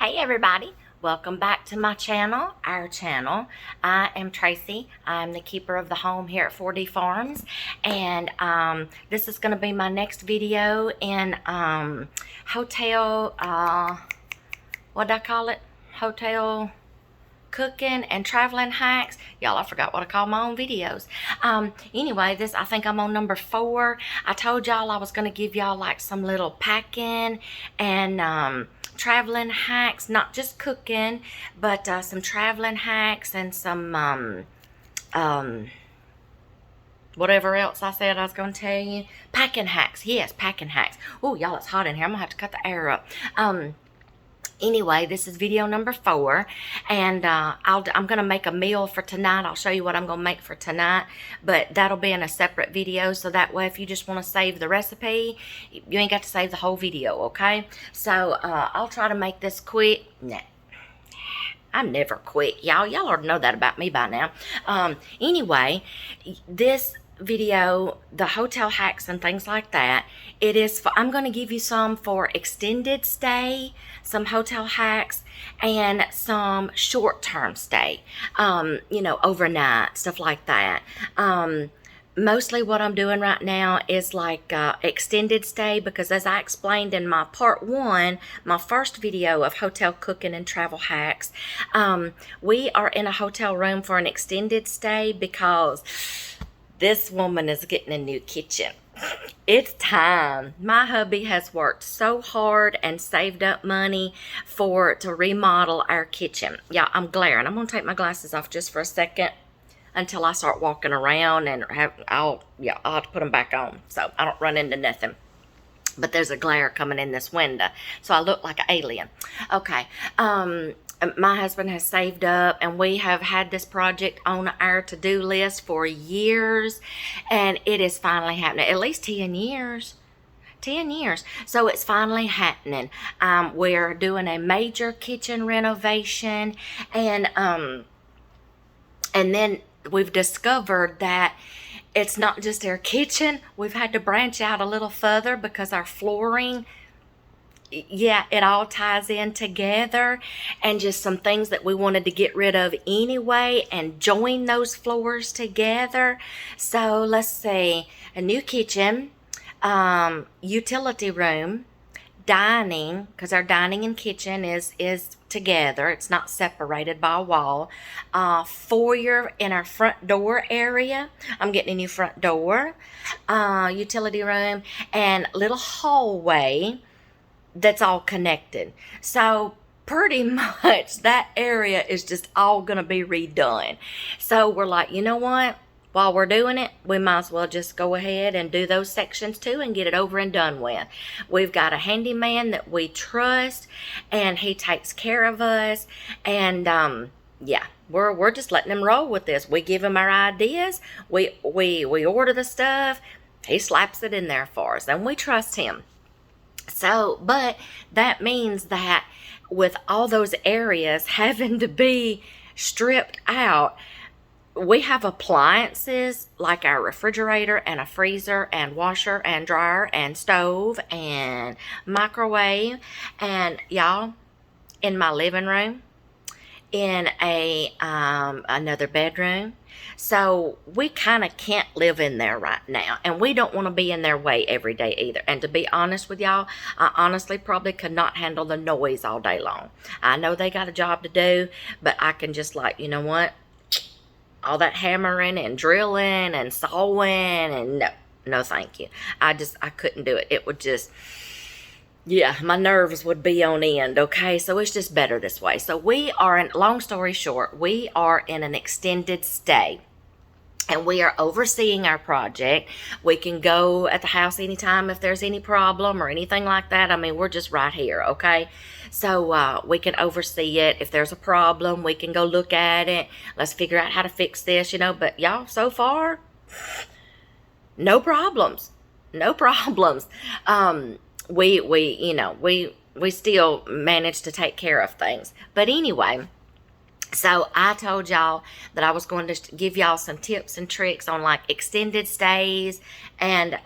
Hey everybody, welcome back to my channel, our channel. I am Tracy. I'm the keeper of the home here at 4D Farms, and this is going to be my next video in hotel, what'd I call it? Hotel cooking and traveling hacks. Y'all, I forgot what I call my own videos. Anyway, I think I'm on number 4. I told y'all I was going to give y'all like some little packing and traveling hacks, not just cooking, but some traveling hacks and some whatever else I said I was going to tell you. Packing hacks. Yes, packing hacks. Oh, y'all, it's hot in here. I'm going to have to cut the air up. Anyway, this is video number 4, and I'm going to make a meal for tonight. I'll show you what I'm going to make for tonight, but that'll be in a separate video, so that way if you just want to save the recipe, you ain't got to save the whole video, okay? So, I'll try to make this quick. Nah, I'm never quick, y'all. Y'all already know that about me by now. Anyway, this video, the hotel hacks and things like that, I'm going to give you some for extended stay, some hotel hacks, and some short-term stay, overnight, stuff like that. Mostly what I'm doing right now is like extended stay, because as I explained in my part 1, my first video of hotel cooking and travel hacks, we are in a hotel room for an extended stay because this woman is getting a new kitchen. It's time. My hubby has worked so hard and saved up money to remodel our kitchen. Yeah, I'm glaring. I'm going to take my glasses off just for a second until I start walking around, and I'll have to put them back on so I don't run into nothing. But there's a glare coming in this window, so I look like an alien. Okay, my husband has saved up, and we have had this project on our to-do list for years, and it is finally happening. At least 10 years. 10 years. So it's finally happening. We're doing a major kitchen renovation, and then we've discovered that it's not just our kitchen. We've had to branch out a little further because our flooring, yeah, it all ties in together, and just some things that we wanted to get rid of anyway and join those floors together. So let's see, a new kitchen, utility room, dining, because our dining and kitchen is together. It's not separated by a wall. Foyer in our front door area. I'm getting a new front door, utility room, and little hallway that's all connected. So pretty much that area is just all going to be redone. So we're like, you know what? While we're doing it, we might as well just go ahead and do those sections too and get it over and done with. We've got a handyman that we trust, and he takes care of us. And yeah, we're just letting him roll with this. We give him our ideas. We order the stuff. He slaps it in there for us, and we trust him. So, but that means that with all those areas having to be stripped out, we have appliances like our refrigerator and a freezer and washer and dryer and stove and microwave, and y'all, in my living room, in another bedroom. So we kind of can't live in there right now, and we don't want to be in their way every day either. And to be honest with y'all, I honestly probably could not handle the noise all day long. I know they got a job to do, but I can just, like, you know what, all that hammering and drilling and sawing, and no thank you. I couldn't do it. It would just, yeah, my nerves would be on end, okay? So it's just better this way. So long story short, we are in an extended stay, and we are overseeing our project. We can go at the house anytime if there's any problem or anything like that. I mean, we're just right here, okay? So we can oversee it. If there's a problem, we can go look at it. Let's figure out how to fix this, But y'all, so far, no problems. No problems. We still manage to take care of things. But anyway, so I told y'all that I was going to give y'all some tips and tricks on like extended stays and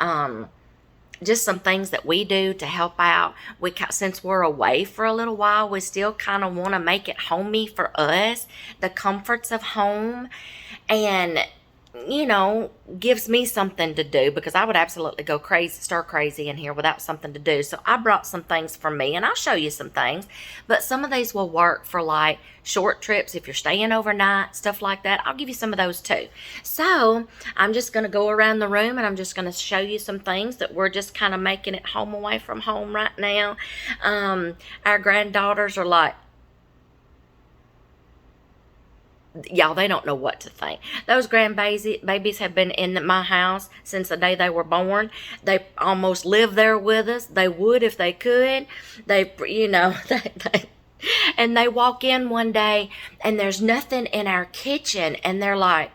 just some things that we do to help out. Since we're away for a little while, we still kind of want to make it homey for us, the comforts of home, and gives me something to do, because I would absolutely go crazy, stir crazy in here without something to do. So I brought some things for me, and I'll show you some things, but some of these will work for like short trips if you're staying overnight, stuff like that. I'll give you some of those too. So I'm just going to go around the room, and I'm just going to show you some things that we're just kind of making it home away from home right now. Our granddaughters are like, y'all, they don't know what to think. Those grandbabies have been in my house since the day they were born. They almost live there with us. They would if they could. And they walk in one day, and there's nothing in our kitchen, and they're like,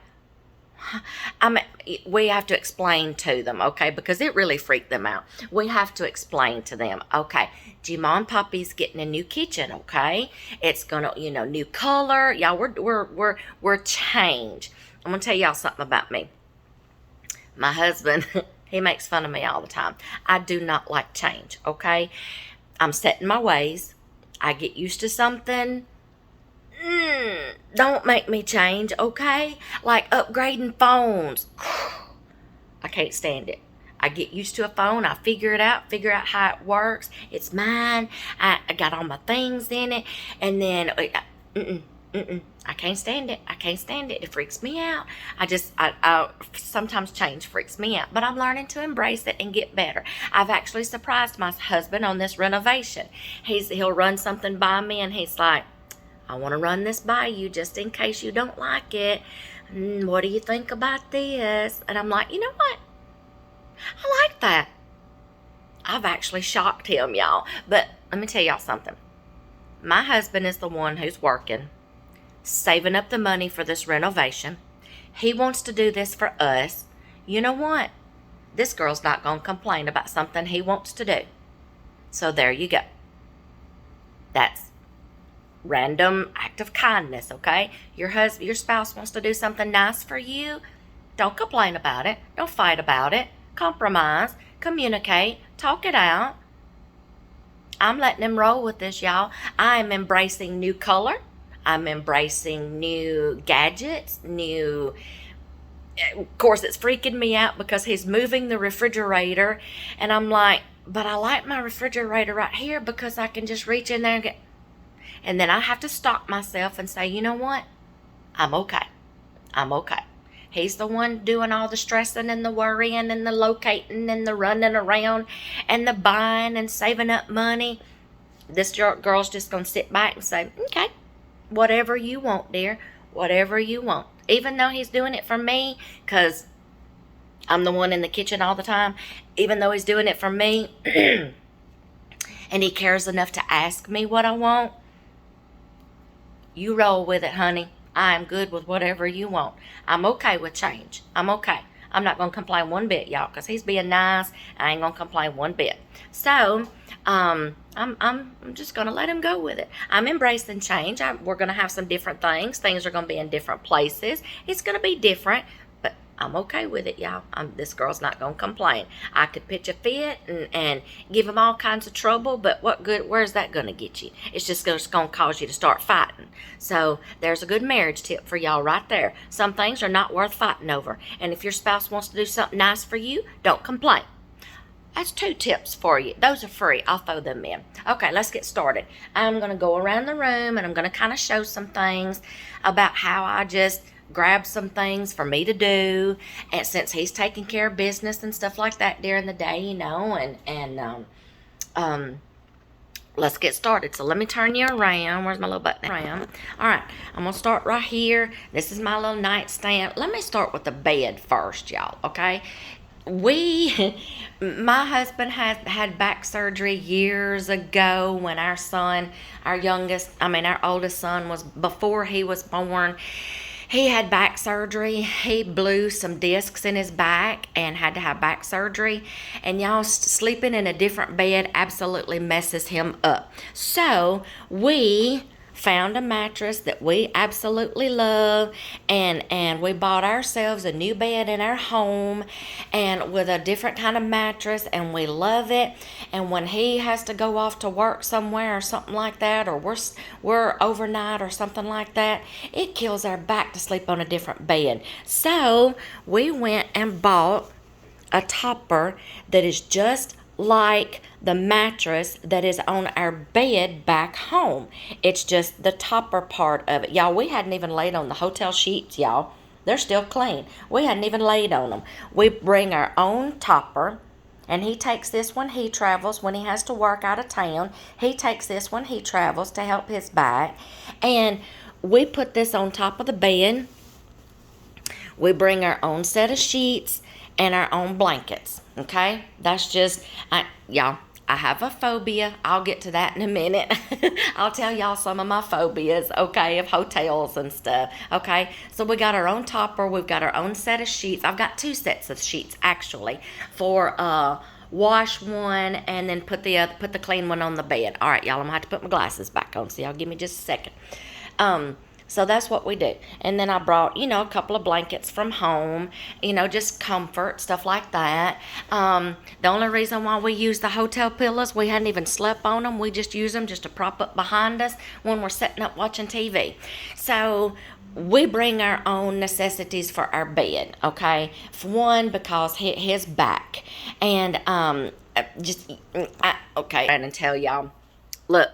we have to explain to them, okay, because it really freaked them out. We have to explain to them, okay, Jima and Puppy's getting a new kitchen, okay? It's gonna, new color. Y'all, we're changed. I'm gonna tell y'all something about me. My husband, he makes fun of me all the time. I do not like change, okay? I'm set in my ways. I get used to something. Don't make me change, okay? Like upgrading phones. I can't stand it. I get used to a phone. I figure it out, figure out how it works. It's mine. I got all my things in it. And then, I can't stand it. I can't stand it. It freaks me out. I sometimes change freaks me out. But I'm learning to embrace it and get better. I've actually surprised my husband on this renovation. He'll run something by me, and he's like, I want to run this by you just in case you don't like it. What do you think about this? And I'm like, you know what? I like that. I've actually shocked him, y'all. But let me tell y'all something. My husband is the one who's working, saving up the money for this renovation. He wants to do this for us. You know what? This girl's not going to complain about something he wants to do. So there you go. That's random act of kindness, okay? Your spouse wants to do something nice for you. Don't complain about it. Don't fight about it. Compromise. Communicate. Talk it out. I'm letting him roll with this, y'all. I'm embracing new color. I'm embracing new gadgets, of course, it's freaking me out because he's moving the refrigerator, and I'm like, but I like my refrigerator right here because I can just reach in there and get. And then I have to stop myself and say, you know what? I'm okay. I'm okay. He's the one doing all the stressing and the worrying and the locating and the running around and the buying and saving up money. This girl's just going to sit back and say, okay, whatever you want, dear. Whatever you want. Even though he's doing it for me, because I'm the one in the kitchen all the time. Even though he's doing it for me, and he cares enough to ask me what I want, you roll with it, honey. I am good with whatever you want. I'm okay with change. I'm okay. I'm not going to complain one bit, y'all, because he's being nice. I ain't going to complain one bit. So, I'm just going to let him go with it. I'm embracing change. We're going to have some different things. Things are going to be in different places. It's going to be different, but I'm okay with it, y'all. This girl's not going to complain. I could pitch a fit and give him all kinds of trouble, but what good? Where's that going to get you? It's just going to cause you to start fighting. So there's a good marriage tip for y'all right there. Some things are not worth fighting over. And if your spouse wants to do something nice for you, don't complain. That's 2 tips for you. Those are free. I'll throw them in. Okay, let's get started. I'm going to go around the room, and I'm going to kind of show some things about how I just grab some things for me to do, and since he's taking care of business and stuff like that during the day, let's get started. So let me turn you around. Where's my little button? Around. All right, I'm gonna start right here. This is my little nightstand. Let me start with the bed first, y'all. Okay, my husband had back surgery years ago when our oldest son was, before he was born. He had back surgery. He blew some discs in his back and had to have back surgery. And y'all, sleeping in a different bed absolutely messes him up. So we found a mattress that we absolutely love, and we bought ourselves a new bed in our home, and with a different kind of mattress, and we love it. And when he has to go off to work somewhere or something like that, or we're overnight or something like that, it kills our back to sleep on a different bed. So we went and bought a topper that is just like the mattress that is on our bed back home. It's just the topper part of it. Y'all, we hadn't even laid on the hotel sheets, y'all. They're still clean. We hadn't even laid on them. We bring our own topper, and he takes this when he travels, when he has to work out of town. He takes this when he travels to help his back. And we put this on top of the bed. We bring our own set of sheets and our own blankets, okay? That's just, y'all, I have a phobia. I'll get to that in a minute. I'll tell y'all some of my phobias, okay, of hotels and stuff, okay? So we got our own topper. We've got our own set of sheets. I've got 2 sets of sheets, actually, for wash one and then put the clean one on the bed. All right, y'all, I'm going to have to put my glasses back on, so y'all give me just a second. So that's what we do. And then I brought, a couple of blankets from home, just comfort, stuff like that. The only reason why we use the hotel pillows, we hadn't even slept on them. We just use them just to prop up behind us when we're sitting up watching TV. So we bring our own necessities for our bed, okay? For one, because his back. And okay, and tell y'all, look,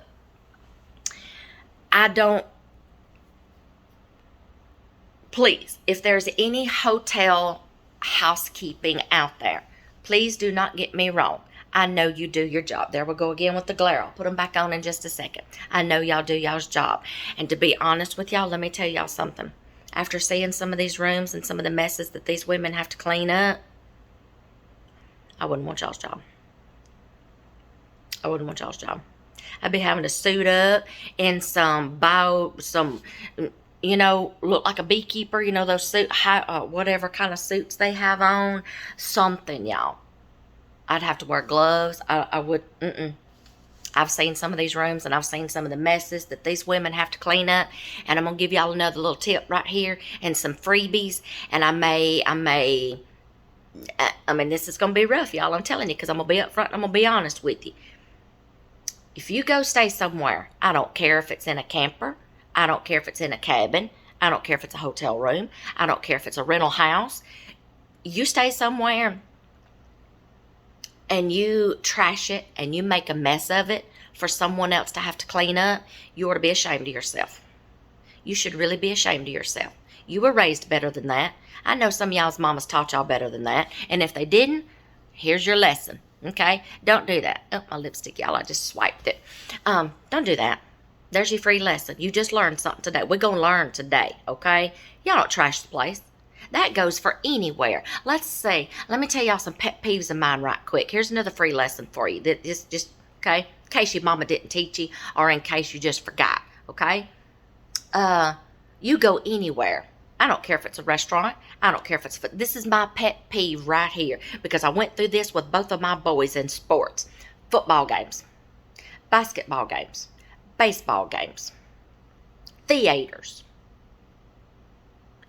please, if there's any hotel housekeeping out there, please do not get me wrong. I know you do your job. There we go again with the glare. I'll put them back on in just a second. I know y'all do y'all's job. And to be honest with y'all, let me tell y'all something. After seeing some of these rooms and some of the messes that these women have to clean up, I wouldn't want y'all's job. I wouldn't want y'all's job. I'd be having to suit up in look like a beekeeper, those whatever kind of suits they have on, something, y'all. I'd have to wear gloves. I would, I've seen some of these rooms, and I've seen some of the messes that these women have to clean up, and I'm going to give y'all another little tip right here and some freebies, and I mean, this is going to be rough, y'all, I'm telling you, because I'm going to be up front and I'm going to be honest with you. If you go stay somewhere, I don't care if it's in a camper, I don't care if it's in a cabin, I don't care if it's a hotel room, I don't care if it's a rental house. You stay somewhere and you trash it and you make a mess of it for someone else to have to clean up, you ought to be ashamed of yourself. You should really be ashamed of yourself. You were raised better than that. I know some of y'all's mamas taught y'all better than that. And if they didn't, here's your lesson. Okay? Don't do that. Oh, my lipstick, y'all. I just swiped it. Don't do that. There's your free lesson. You just learned something today. We're going to learn today. Okay? Y'all don't trash the place. That goes for anywhere. Let's see. Let me tell y'all some pet peeves of mine right quick. Here's another free lesson for you. This just, okay? In case your mama didn't teach you or in case you just forgot. Okay? You go anywhere. I don't care if it's a restaurant. I don't care if it's... This is my pet peeve right here because I went through this with both of my boys in sports. Football games. Basketball games. Baseball games. Theaters.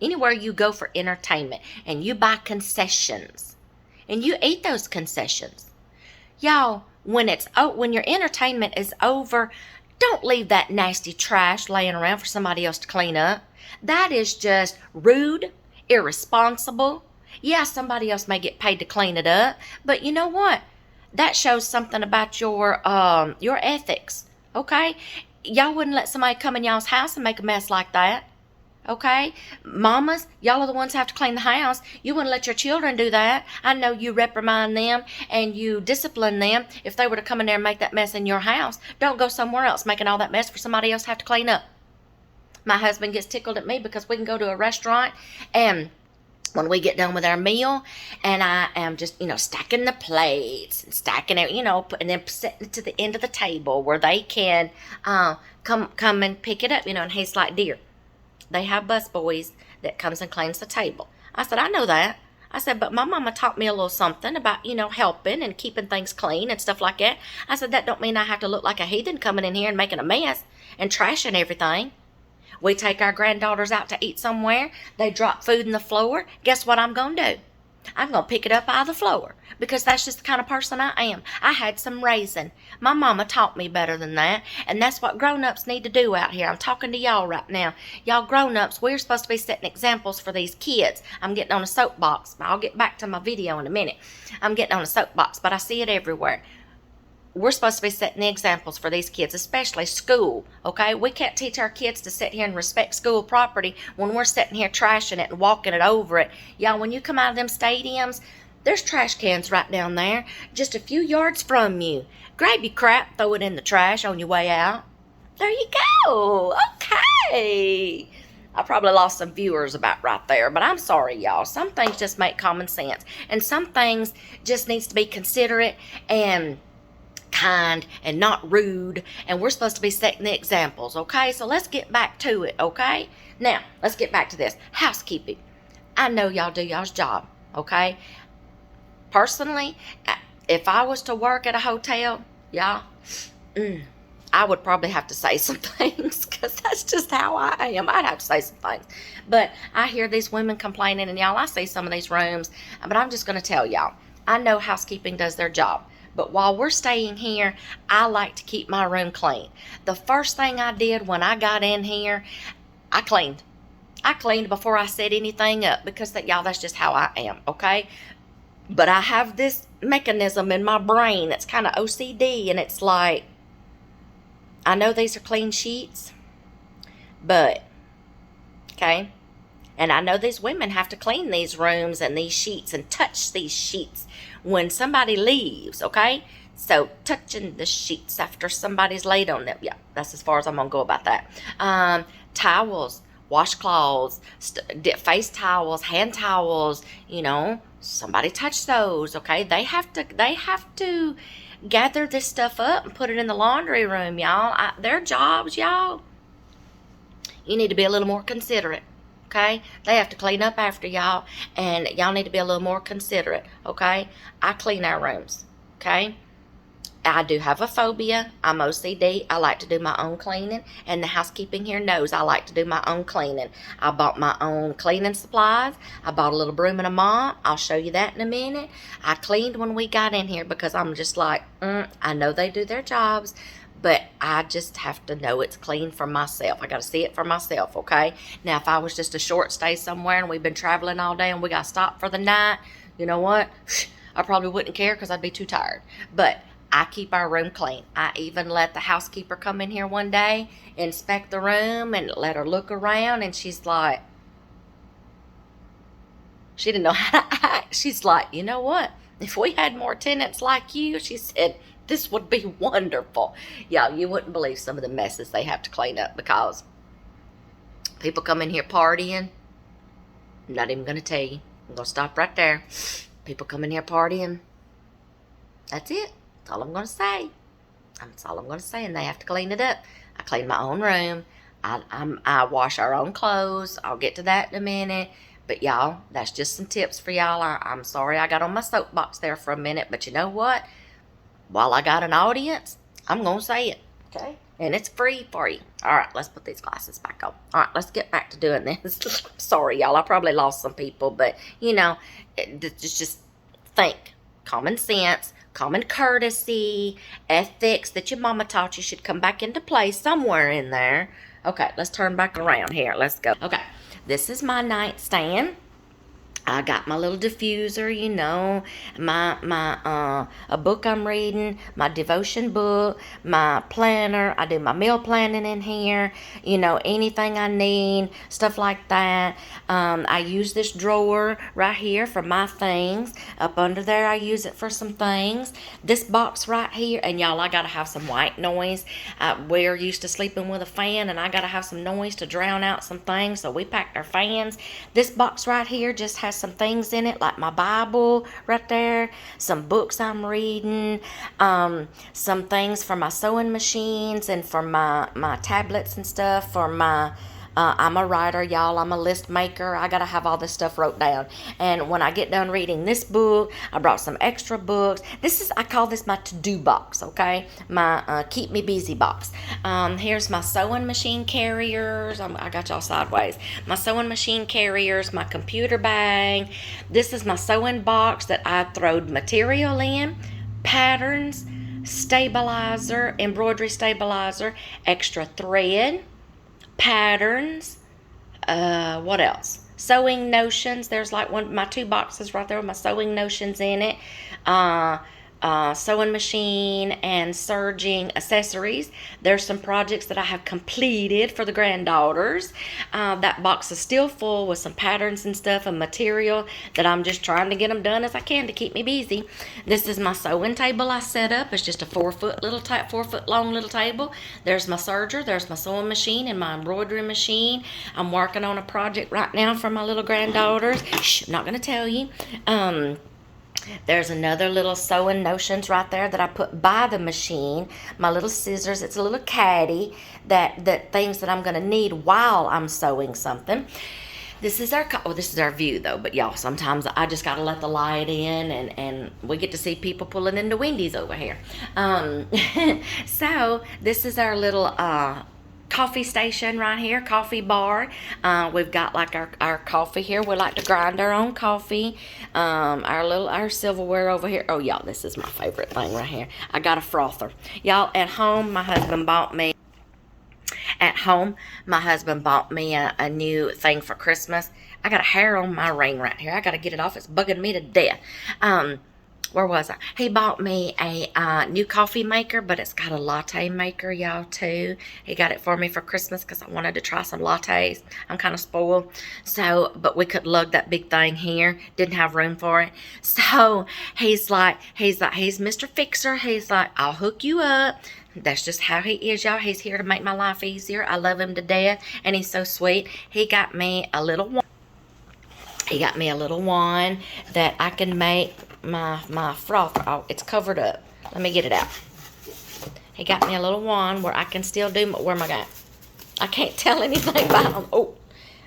Anywhere you go for entertainment and you buy concessions and you eat those concessions. Y'all, when your entertainment is over, don't leave that nasty trash laying around for somebody else to clean up. That is just rude, irresponsible. Yeah, somebody else may get paid to clean it up, but you know what? That shows something about your ethics, okay? Y'all wouldn't let somebody come in y'all's house and make a mess like that, okay? Mamas, y'all are the ones who have to clean the house. You wouldn't let your children do that. I know you reprimand them and you discipline them if they were to come in there and make that mess in your house. Don't go somewhere else making all that mess for somebody else to have to clean up. My husband gets tickled at me because we can go to a restaurant and when we get done with our meal and I am just, stacking the plates and stacking it, and then setting it to the end of the table where they can come and pick it up, and he's like, dear, they have bus boys that comes and cleans the table. I said, I know that. I said, but my mama taught me a little something about, helping and keeping things clean and stuff like that. I said, that don't mean I have to look like a heathen coming in here and making a mess and trashing everything. We take our granddaughters out to eat somewhere. They drop food on the floor. Guess what I'm going to do? I'm going to pick it up out of the floor because that's just the kind of person I am. I had some raising. My mama taught me better than that, and that's what grown-ups need to do out here. I'm talking to y'all right now. Y'all grown-ups, we're supposed to be setting examples for these kids. I'm getting on a soapbox. I'll get back to my video in a minute. I'm getting on a soapbox, but I see it everywhere. We're supposed to be setting the examples for these kids, especially school, okay? We can't teach our kids to sit here and respect school property when we're sitting here trashing it and walking it over it. Y'all, when you come out of them stadiums, there's trash cans right down there, just a few yards from you. Grab your crap, throw it in the trash on your way out. There you go. Okay. I probably lost some viewers about right there, but I'm sorry, y'all. Some things just make common sense, and some things just needs to be considerate and kind and not rude, and we're supposed to be setting the examples, okay? So let's get back to it, okay? Now, let's get back to this. Housekeeping. I know y'all do y'all's job, okay? Personally, if I was to work at a hotel, y'all, I would probably have to say some things because that's just how I am. I'd have to say some things. But I hear these women complaining, and y'all, I see some of these rooms, but I'm just going to tell y'all, I know housekeeping does their job. But while we're staying here, I like to keep my room clean. The first thing I did when I got in here, I cleaned. I cleaned before I set anything up because, y'all, that's just how I am, okay? But I have this mechanism in my brain that's kind of OCD, and it's like, I know these are clean sheets, but, okay? And I know these women have to clean these rooms and these sheets and touch these sheets when somebody leaves, okay? So touching the sheets after somebody's laid on them. Yeah, that's as far as I'm going to go about that. Towels, washcloths, face towels, hand towels, somebody touch those, okay? They have to gather this stuff up and put it in the laundry room, y'all. Their jobs, y'all. You need to be a little more considerate. Okay, they have to clean up after y'all, and y'all need to be a little more considerate, okay? I clean our rooms, okay? I do have a phobia. I'm OCD. I like to do my own cleaning, and the housekeeping here knows I like to do my own cleaning. I bought my own cleaning supplies. I bought a little broom and a mop. I'll show you that in a minute. I cleaned when we got in here because I'm just like, I know they do their jobs, but I just have to know it's clean for myself. I got to see it for myself, okay? Now, if I was just a short stay somewhere and we've been traveling all day and we got to stop for the night, you know what? I probably wouldn't care because I'd be too tired. But I keep our room clean. I even let the housekeeper come in here one day, inspect the room, and let her look around, and she's like, she didn't know how to act. She's like, you know what? If we had more tenants like you, she said, this would be wonderful. Yeah, you wouldn't believe some of the messes they have to clean up because people come in here partying. I'm not even going to tell you. I'm going to stop right there. People come in here partying. That's it. That's all I'm going to say. That's all I'm going to say, and they have to clean it up. I clean my own room. I wash our own clothes. I'll get to that in a minute. But y'all, that's just some tips for y'all. I'm sorry I got on my soapbox there for a minute, but you know what? While I got an audience, I'm going to say it, okay? And it's free for you. All right, let's put these glasses back on. All right, let's get back to doing this. Sorry, y'all. I probably lost some people, but, just think. Common sense, common courtesy, ethics that your mama taught you should come back into play somewhere in there. Okay, let's turn back around here. Let's go. Okay, this is my nightstand. I got my little diffuser, a book I'm reading, my devotion book, my planner. I do my meal planning in here, anything I need, stuff like that. I use this drawer right here for my things. Up under there, I use it for some things. This box right here, and y'all, I gotta have some white noise. We're used to sleeping with a fan, and I gotta have some noise to drown out some things, so we packed our fans. This box right here just has some things in it, like my Bible right there, some books I'm reading, some things for my sewing machines and for my tablets and stuff, for my I'm a writer, y'all. I'm a list maker. I got to have all this stuff wrote down. And when I get done reading this book, I brought some extra books. I call this my to-do box, okay? My keep me busy box. Here's my sewing machine carriers. I got y'all sideways. My sewing machine carriers, my computer bag. This is my sewing box that I throwed material in, patterns, stabilizer, embroidery stabilizer, extra thread, patterns, what else? Sewing notions. There's like my 2 boxes right there with my sewing notions in it. Sewing machine and serging accessories. There's some projects that I have completed for the granddaughters. That box is still full with some patterns and stuff and material that I'm just trying to get them done as I can to keep me busy. This is my sewing table I set up. It's just a 4-foot long little table. There's my serger. There's my sewing machine and my embroidery machine. I'm working on a project right now for my little granddaughters. Shh, I'm not going to tell you. There's another little sewing notions right there that I put by the machine. My little scissors. It's a little caddy that things that I'm going to need while I'm sewing something. This is our view though, but y'all, sometimes I just got to let the light in and we get to see people pulling into Wendy's over here. So this is our little coffee station right here, coffee bar. We've got like our coffee here. We like to grind our own coffee. Our silverware over here. Oh y'all, this is my favorite thing right here. I got a frother. Y'all, at home my husband bought me a new thing for Christmas. I got a hair on my ring right here. I got to get it off. It's bugging me to death. Where was I? He bought me a new coffee maker, but it's got a latte maker, y'all, too. He got it for me for Christmas because I wanted to try some lattes. I'm kind of spoiled. So, but we couldn't lug that big thing here. Didn't have room for it. So, he's Mr. Fixer. He's like, I'll hook you up. That's just how he is, y'all. He's here to make my life easier. I love him to death, and he's so sweet. He got me a little wand. That I can make my froth. Oh, it's covered up. Let me get it out. He got me a little wand where I can still do where am I going? I can't tell anything about him. Oh,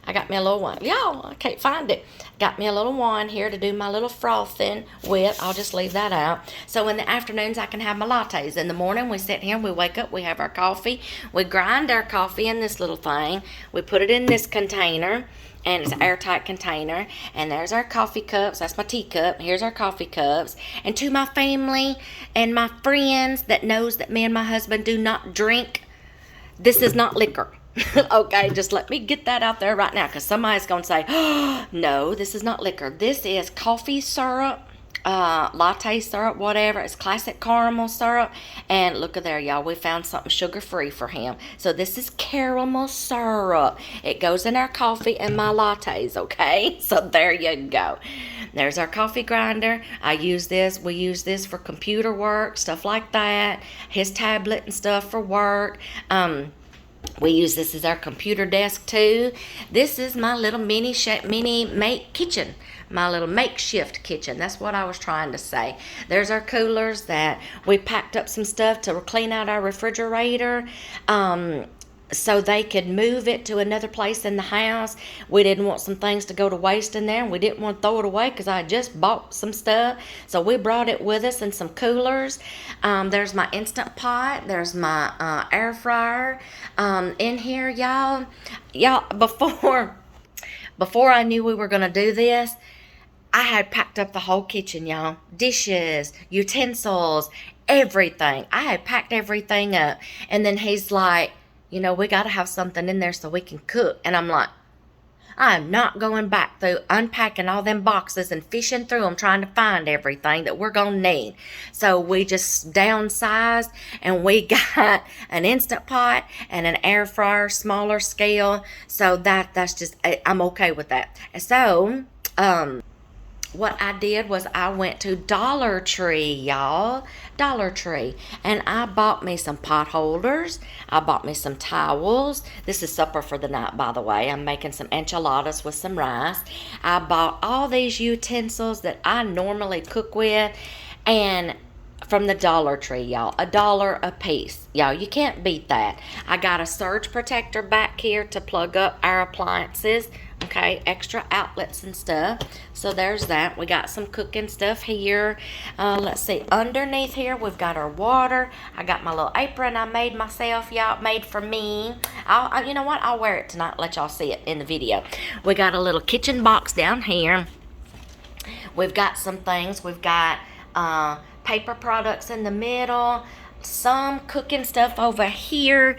I got me a little wand. Y'all, I can't find it. Got me a little wand here to do my little frothing with. I'll just leave that out. So in the afternoons, I can have my lattes. In the morning, we sit here, we wake up, we have our coffee. We grind our coffee in this little thing. We put it in this container. And it's an airtight container. And there's our coffee cups. That's my teacup. Here's our coffee cups. And to my family and my friends that knows that me and my husband do not drink, this is not liquor. Okay, just let me get that out there right now, because somebody's going to say, oh, no, this is not liquor. This is coffee syrup, latte syrup, whatever. It's classic caramel syrup. And look at there, y'all. We found something sugar-free for him. So this is caramel syrup. It goes in our coffee and my lattes, okay? So there you go. There's our coffee grinder. We use this for computer work, stuff like that. His tablet and stuff for work. We use this as our computer desk too. This is my little mini kitchen. My little makeshift kitchen. That's what I was trying to say. There's our coolers that we packed up some stuff to clean out our refrigerator. So they could move it to another place in the house. We didn't want some things to go to waste in there. And we didn't want to throw it away because I just bought some stuff. So we brought it with us and some coolers. There's my Instant Pot. There's my air fryer. In here, y'all, before I knew we were going to do this, I had packed up the whole kitchen, y'all. Dishes, utensils, everything. I had packed everything up. And then he's like, we got to have something in there so we can cook. And I'm like, I'm not going back through unpacking all them boxes and fishing through them trying to find everything that we're going to need. So we just downsized and we got an Instant Pot and an air fryer, smaller scale. So that's just, I'm okay with that. So, what I did was I went to Dollar Tree, y'all. Dollar Tree. And I bought me some pot holders. I bought me some towels. This is supper for the night, by the way. I'm making some enchiladas with some rice. I bought all these utensils that I normally cook with. And from the Dollar Tree, y'all. $1 a piece. Y'all, you can't beat that. I got a surge protector back here to plug up our appliances. Okay, extra outlets and stuff. So there's that. We got some cooking stuff here. Let's see. Underneath here, we've got our water. I got my little apron I made myself, y'all. Made for me. You know what? I'll wear it tonight. Let y'all see it in the video. We got a little kitchen box down here. We've got some things. We've got paper products in the middle. Some cooking stuff over here.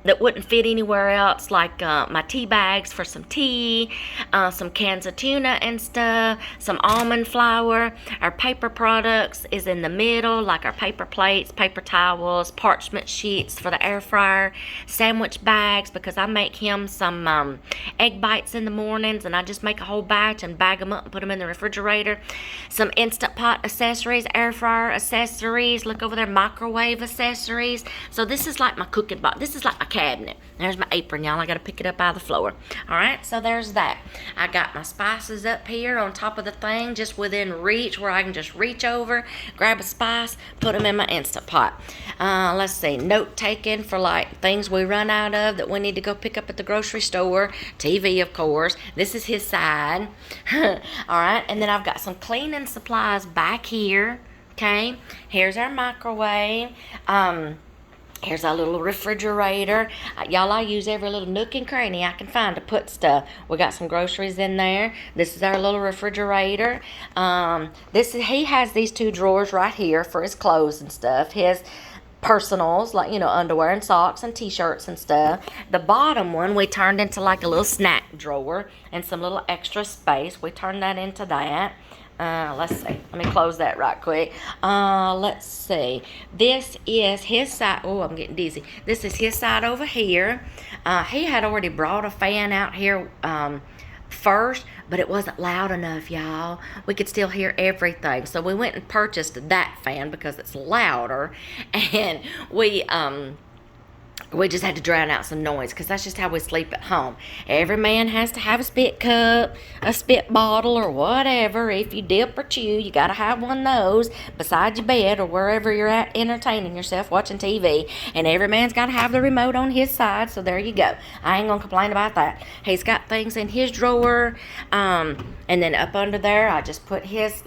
That wouldn't fit anywhere else, like my tea bags for some tea, some cans of tuna and stuff, some almond flour. Our paper products is in the middle, like our paper plates, paper towels, parchment sheets for the air fryer, sandwich bags, because I make him some egg bites in the mornings, and I just make a whole batch and bag them up and put them in the refrigerator. Some Instant Pot accessories, air fryer accessories, look over there, microwave accessories. So this is like my cooking box. This is like my cabinet. There's my apron, y'all. I got to pick it up out of the floor. All right, so there's that. I got my spices up here on top of the thing, just within reach, where I can just reach over, grab a spice, put them in my Instant Pot. Let's see, note taking for like things we run out of that we need to go pick up at the grocery store. TV, of course. This is his side. All right, and then I've got some cleaning supplies back here. Okay, here's our microwave. Here's our little refrigerator. Y'all, I use every little nook and cranny I can find to put stuff. We got some groceries in there. This is our little refrigerator. He has these 2 drawers right here for his clothes and stuff. His personals, like, underwear and socks and t-shirts and stuff. The bottom one we turned into like a little snack drawer and some little extra space. We turned that into that. Let's see. Let me close that right quick. Let's see. This is his side. Oh, I'm getting dizzy. This is his side over here. He had already brought a fan out here first, but it wasn't loud enough, y'all. We could still hear everything. So we went and purchased that fan because it's louder, and we just had to drown out some noise, because that's just how we sleep at home. Every man has to have a spit cup, a spit bottle, or whatever. If you dip or chew, you got to have one of those beside your bed or wherever you're at entertaining yourself, watching TV. And every man's got to have the remote on his side, so there you go. I ain't going to complain about that. He's got things in his drawer, and then up under there, I just put his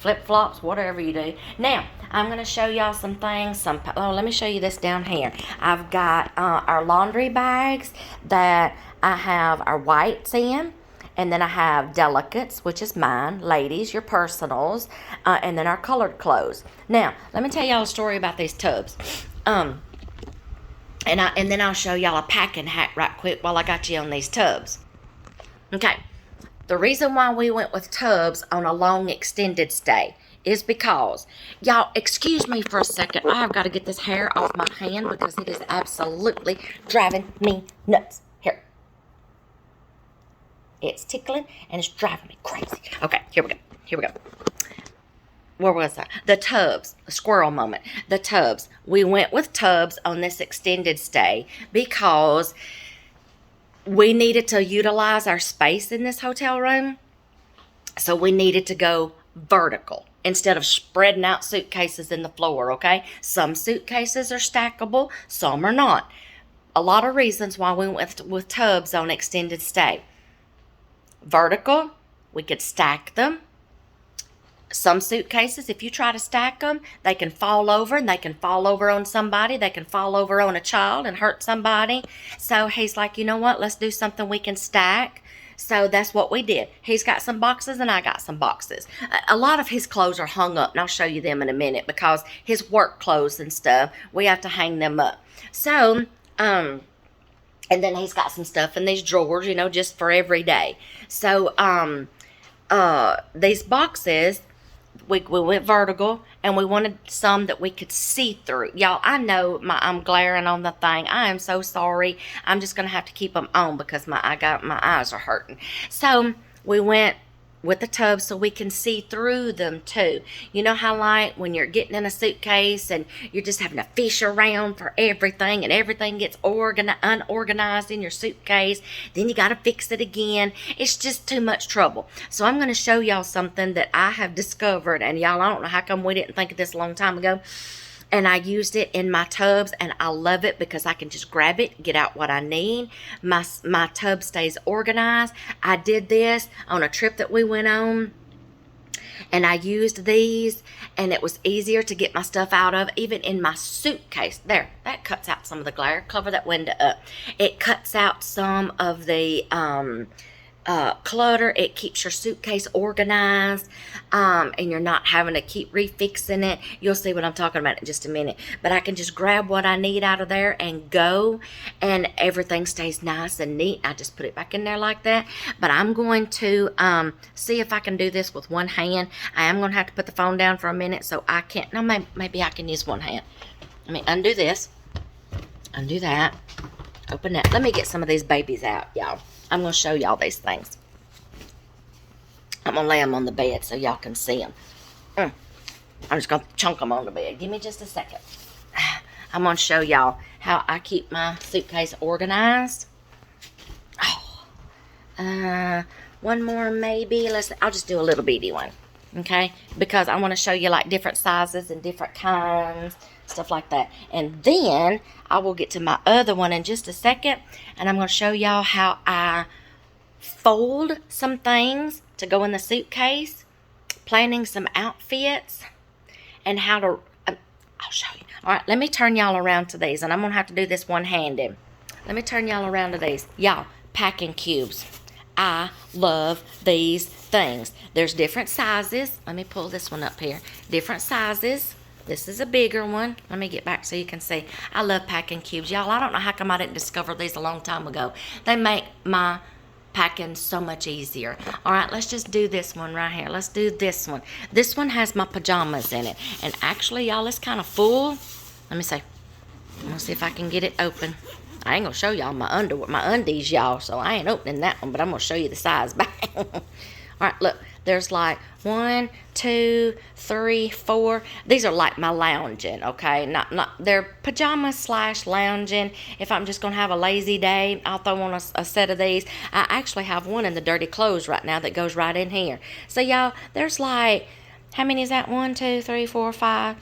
flip-flops, whatever you do. Now, I'm going to show y'all some things. Let me show you this down here. I've got our laundry bags that I have our whites in. And then I have delicates, which is mine. Ladies, your personals. And then our colored clothes. Now, let me tell y'all a story about these tubs. And then I'll show y'all a packing hack right quick while I got you on these tubs. Okay. The reason why we went with tubs on a long extended stay is because, y'all, excuse me for a second. I have got to get this hair off my hand because it is absolutely driving me nuts. Here. It's tickling and it's driving me crazy. Okay, here we go. Where was I? The tubs. A squirrel moment. The tubs. We went with tubs on this extended stay because we needed to utilize our space in this hotel room. So we needed to go vertical instead of spreading out suitcases in the floor, okay? Some suitcases are stackable, some are not. A lot of reasons why we went with tubs on extended stay. Vertical, we could stack them. Some suitcases, if you try to stack them, they can fall over, and they can fall over on somebody. They can fall over on a child and hurt somebody. So he's like, you know what? Let's do something we can stack. So that's what we did. He's got some boxes and I got some boxes. A lot of his clothes are hung up, and I'll show you them in a minute, because his work clothes and stuff, we have to hang them up. So, and then he's got some stuff in these drawers, just for every day. So, these boxes, we went vertical, and we wanted some that we could see through. Y'all, I know I'm glaring on the thing. I am so sorry. I'm just going to have to keep them on because my eyes are hurting. So we went with the tubs so we can see through them too. You know how like when you're getting in a suitcase and you're just having to fish around for everything and everything gets unorganized in your suitcase, then you got to fix it again. It's just too much trouble. So I'm going to show y'all something that I have discovered, and y'all, I don't know how come we didn't think of this a long time ago. And I used it in my tubs, and I love it because I can just grab it, get out what I need. My tub stays organized. I did this on a trip that we went on, and I used these, and it was easier to get my stuff out of, even in my suitcase. There, that cuts out some of the glare. Cover that window up. It cuts out some of the clutter. It keeps your suitcase organized, and you're not having to keep refixing it. You'll see what I'm talking about in just a minute. But I can just grab what I need out of there and go, and everything stays nice and neat. I just put it back in there like that. But I'm going to see if I can do this with one hand. I am going to have to put the phone down for a minute, so I can't. No, maybe I can use one hand. Let me undo this, undo that, open that. Let me get some of these babies out, y'all. I'm going to show y'all these things. I'm going to lay them on the bed so y'all can see them. I'm just going to chunk them on the bed. Give me just a second. I'm going to show y'all how I keep my suitcase organized. One more maybe. I'll just do a little bitty one. Okay? Because I want to show you like different sizes and different kinds. Stuff like that. And then I will get to my other one in just a second, and I'm going to show y'all how I fold some things to go in the suitcase, planning some outfits, and how to I'll show you. All right, let me turn y'all around to these, and I'm going to have to do this one-handed. Let me turn y'all around to these. Y'all, packing cubes. I love these things. There's different sizes. Let me pull this one up here. Different sizes. This is a bigger one. Let me get back so you can see. I love packing cubes. Y'all, I don't know how come I didn't discover these a long time ago. They make my packing so much easier. All right, let's just do this one right here. Let's do this one. This one has my pajamas in it. And actually, y'all, it's kind of full. Let me see. I'm going to see if I can get it open. I ain't going to show y'all my undies, y'all. So I ain't opening that one, but I'm going to show you the size back. All right, look. There's like 1, 2, 3, 4. These are like my lounging, okay? Not they're pajamas / lounging. If I'm just gonna have a lazy day, I'll throw on a set of these. I actually have one in the dirty clothes right now that goes right in here. So y'all, there's like, how many is that? 1, 2, 3, 4, 5.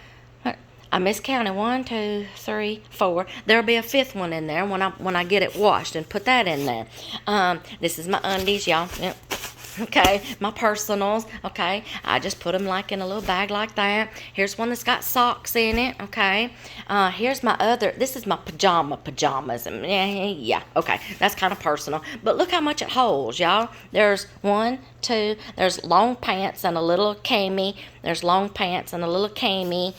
I miscounted 1, 2, 3, 4. There'll be a fifth one in there when I get it washed and put that in there. This is my undies, y'all. Yep. Okay, my personals, okay, I just put them like in a little bag like that. Here's one that's got socks in it, okay. Here's my other, this is my pajamas, yeah, okay, that's kind of personal, but look how much it holds, y'all. There's 1, 2, there's long pants and a little cami, there's long pants and a little cami,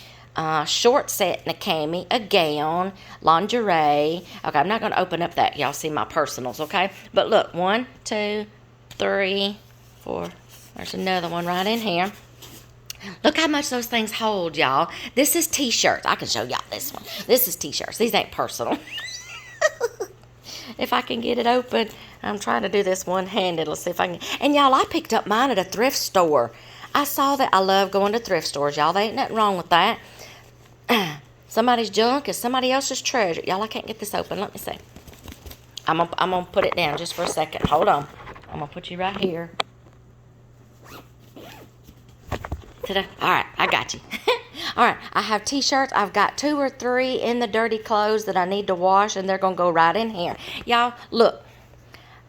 short set and a cami, a gown, lingerie. Okay, I'm not going to open up that, y'all see my personals, okay, but look, 1, 2, 3, 4. There's another one right in here. Look how much those things hold, y'all. This is t-shirts. I can show y'all this one. This is t-shirts. These ain't personal. If I can get it open. I'm trying to do this one-handed. Let's see if I can. And y'all, I picked up mine at a thrift store. I saw that. I love going to thrift stores, y'all. There ain't nothing wrong with that. Somebody's junk is somebody else's treasure. Y'all, I can't get this open. Let me see. I'm gonna put it down just for a second. Hold on. I'm going to put you right here. Ta-da. All right, I got you. All right, I have t-shirts. I've got 2 or 3 in the dirty clothes that I need to wash, and they're going to go right in here. Y'all, look.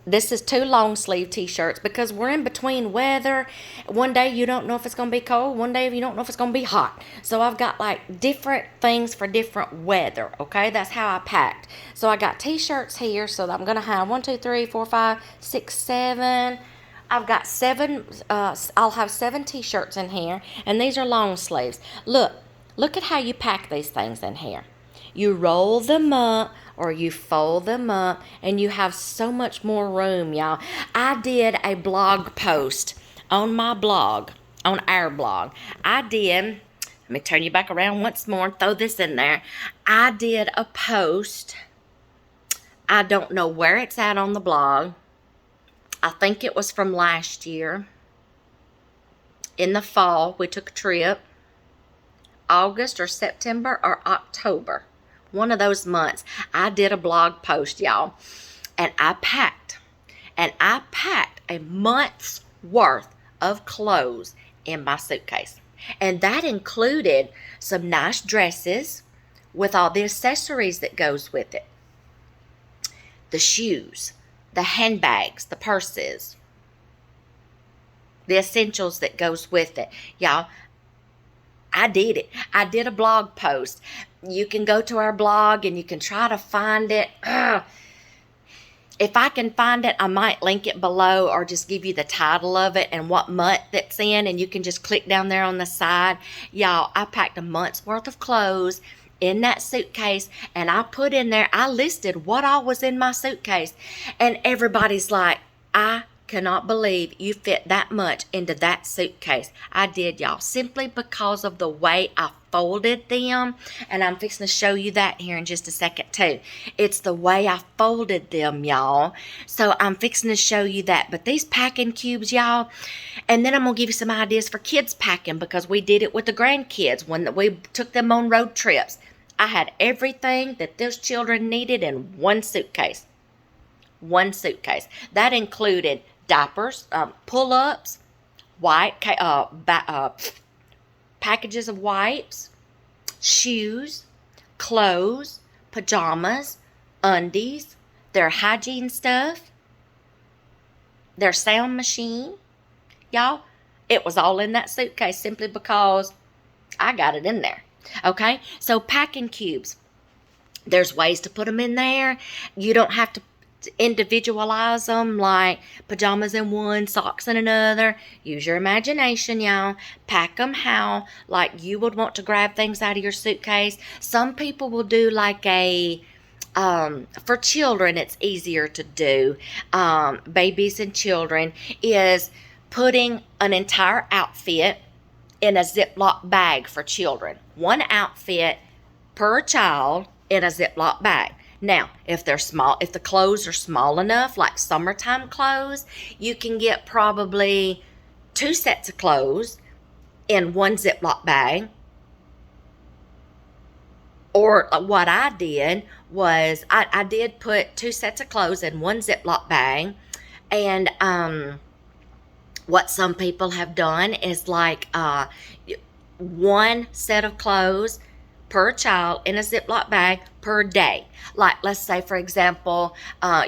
This is 2 long sleeve t-shirts because we're in between weather. One day you don't know if it's going to be cold. One day you don't know if it's going to be hot. So I've got like different things for different weather. Okay, that's how I packed. So I got t-shirts here. So I'm going to have 1, 2, 3, 4, 5, 6, 7. I've got 7. I'll have 7 t-shirts in here, and these are long sleeves. Look at how you pack these things in here. You roll them up or you fold them up, and you have so much more room, y'all. I did a blog post on my blog, on our blog. Let me turn you back around once more and throw this in there. I did a post. I don't know where it's at on the blog. I think it was from last year. in the fall. We took a trip, August or September or October. One of those months. I did a blog post, y'all, and I packed a month's worth of clothes in my suitcase. And that included some nice dresses with all the accessories that goes with it. The shoes, the handbags, the purses, the essentials that goes with it. Y'all, I did it. I did a blog post. You can go to our blog and you can try to find it. If I can find it, I might link it below or just give you the title of it and what month it's in, and you can just click down there on the side. Y'all, I packed a month's worth of clothes in that suitcase, and I put in there, I listed what all was in my suitcase, and everybody's like, I cannot believe you fit that much into that suitcase. I did, y'all, simply because of the way I folded them, and I'm fixing to show you that here in just a second too. It's the way I folded them, y'all. So I'm fixing to show you that. But these packing cubes, y'all, and then I'm gonna give you some ideas for kids packing, because we did it with the grandkids when we took them on road trips. I had everything that those children needed in one suitcase. One suitcase. That included diapers, pull-ups, packages of wipes, shoes, clothes, pajamas, undies, their hygiene stuff, their sound machine. Y'all, it was all in that suitcase simply because I got it in there. Okay, so packing cubes. There's ways to put them in there. You don't have to individualize them like pajamas in one, socks in another. Use your imagination, y'all. Pack them how like you would want to grab things out of your suitcase. Some people will do like a for children, it's easier to do, babies and children, is putting an entire outfit in a Ziploc bag for children. One outfit per child in a Ziploc bag. Now, if they're small, if the clothes are small enough, like summertime clothes, you can get probably 2 sets of clothes in one Ziploc bag. Or what I did was I did put 2 sets of clothes in one Ziploc bag. And what some people have done is like one set of clothes per child in a Ziploc bag per day. Like, let's say, for example,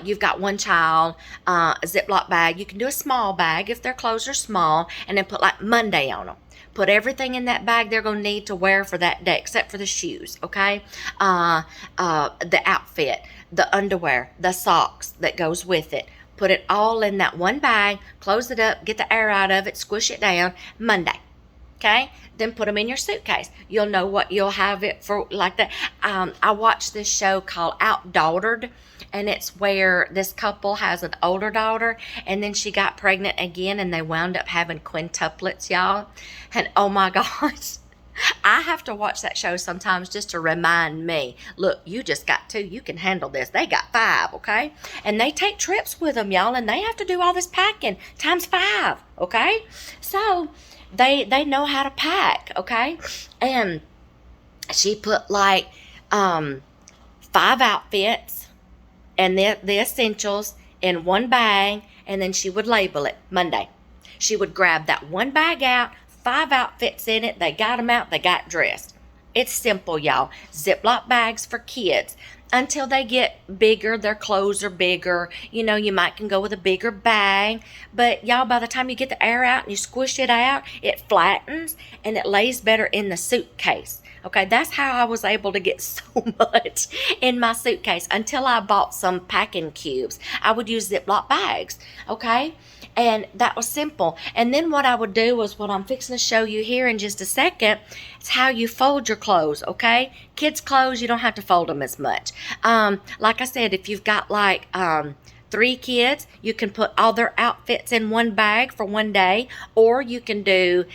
you've got one child, a Ziploc bag. You can do a small bag if their clothes are small, and then put like Monday on them. Put everything in that bag they're going to need to wear for that day, except for the shoes, okay? The outfit, the underwear, the socks that goes with it. Put it all in that one bag, close it up, get the air out of it, squish it down, Monday. Okay, then put them in your suitcase. You'll know what you'll have it for, like that. I watched this show called Outdaughtered, and it's where this couple has an older daughter, and then she got pregnant again, and they wound up having quintuplets, y'all. And oh my gosh, I have to watch that show sometimes just to remind me, look, you just got 2, you can handle this. They got 5, okay? And they take trips with them, y'all, and they have to do all this packing times 5, okay? So they know how to pack, okay? And she put like 5 outfits and the essentials in one bag, and then she would label it Monday. She would grab that one bag out, 5 outfits in it, they got them out, they got dressed. It's simple, y'all. Ziploc bags for kids. Until they get bigger, their clothes are bigger. You know, you might can go with a bigger bag. But y'all, by the time you get the air out and you squish it out, it flattens and it lays better in the suitcase. Okay, that's how I was able to get so much in my suitcase until I bought some packing cubes. I would use Ziploc bags, okay? And that was simple. And then what I would do was what I'm fixing to show you here in just a second. It's how you fold your clothes, okay? Kids' clothes, you don't have to fold them as much. Like I said, if you've got like 3 kids, you can put all their outfits in one bag for one day. Or you can do...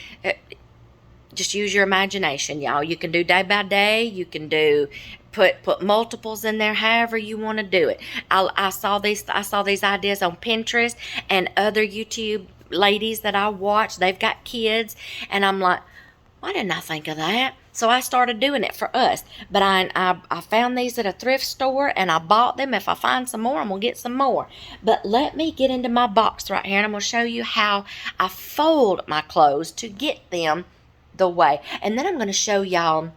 just use your imagination, y'all. You can do day by day. You can do put multiples in there, however you want to do it. I saw these ideas on Pinterest and other YouTube ladies that I watch, they've got kids, and I'm like, why didn't I think of that? So I started doing it for us. But I found these at a thrift store, and I bought them. If I find some more, I'm going to get some more. But let me get into my box right here, and I'm going to show you how I fold my clothes to get them the way. And then I'm going to show y'all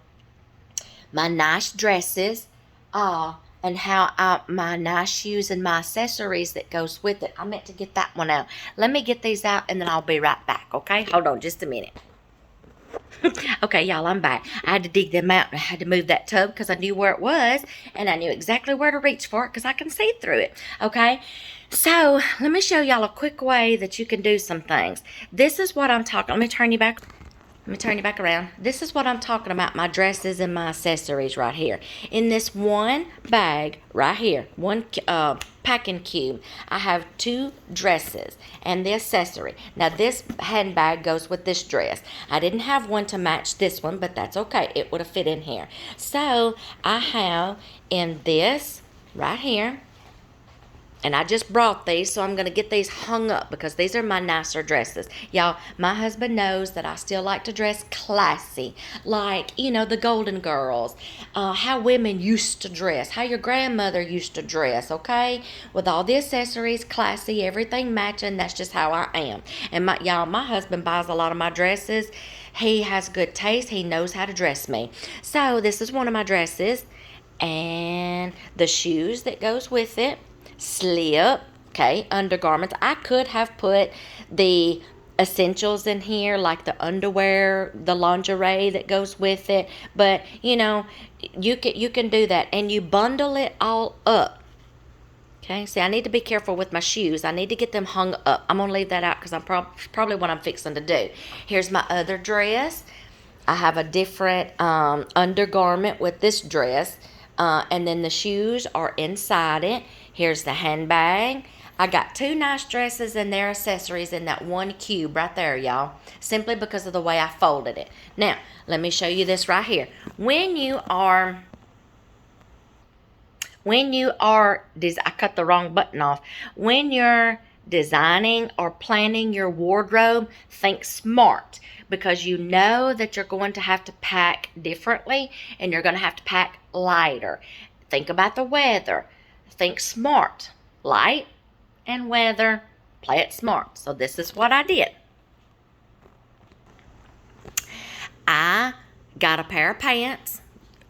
my nice dresses, and how my nice shoes and my accessories that goes with it. I meant to get that one out. Let me get these out, and then I'll be right back, okay? Hold on just a minute. Okay, y'all, I'm back. I had to dig them out. I had to move that tub because I knew where it was, and I knew exactly where to reach for it because I can see through it, okay? So, let me show y'all a quick way that you can do some things. This is what I'm talking. Let me turn you back around. This is what I'm talking about, my dresses and my accessories right here. In this one bag right here, one packing cube, I have 2 dresses and the accessory. Now this handbag goes with this dress. I didn't have one to match this one, but that's okay. It would have fit in here. So I have in this right here, and I just brought these, so I'm going to get these hung up because these are my nicer dresses. Y'all, my husband knows that I still like to dress classy. Like, you know, the Golden Girls. How women used to dress. How your grandmother used to dress, okay? With all the accessories, classy, everything matching. That's just how I am. And my husband buys a lot of my dresses. He has good taste. He knows how to dress me. So, this is one of my dresses. And the shoes that goes with it. Slip, okay, undergarments. I could have put the essentials in here, like the underwear, the lingerie that goes with it, but you know, you can do that, and you bundle it all up. Okay, see, I need to be careful with my shoes. I need to get them hung up. I'm gonna leave that out because I'm probably what I'm fixing to do. Here's my other dress. I have a different undergarment with this dress. And then the shoes are inside it. Here's the handbag. I got 2 nice dresses and their accessories in that one cube right there, y'all. Simply because of the way I folded it. Now, let me show you this right here. When you are, I cut the wrong button off. When you're designing or planning your wardrobe, think smart. Because you know that you're going to have to pack differently and you're going to have to pack lighter. Think about the weather. Think smart. Light and weather. Play it smart. So this is what I did. I got a pair of pants.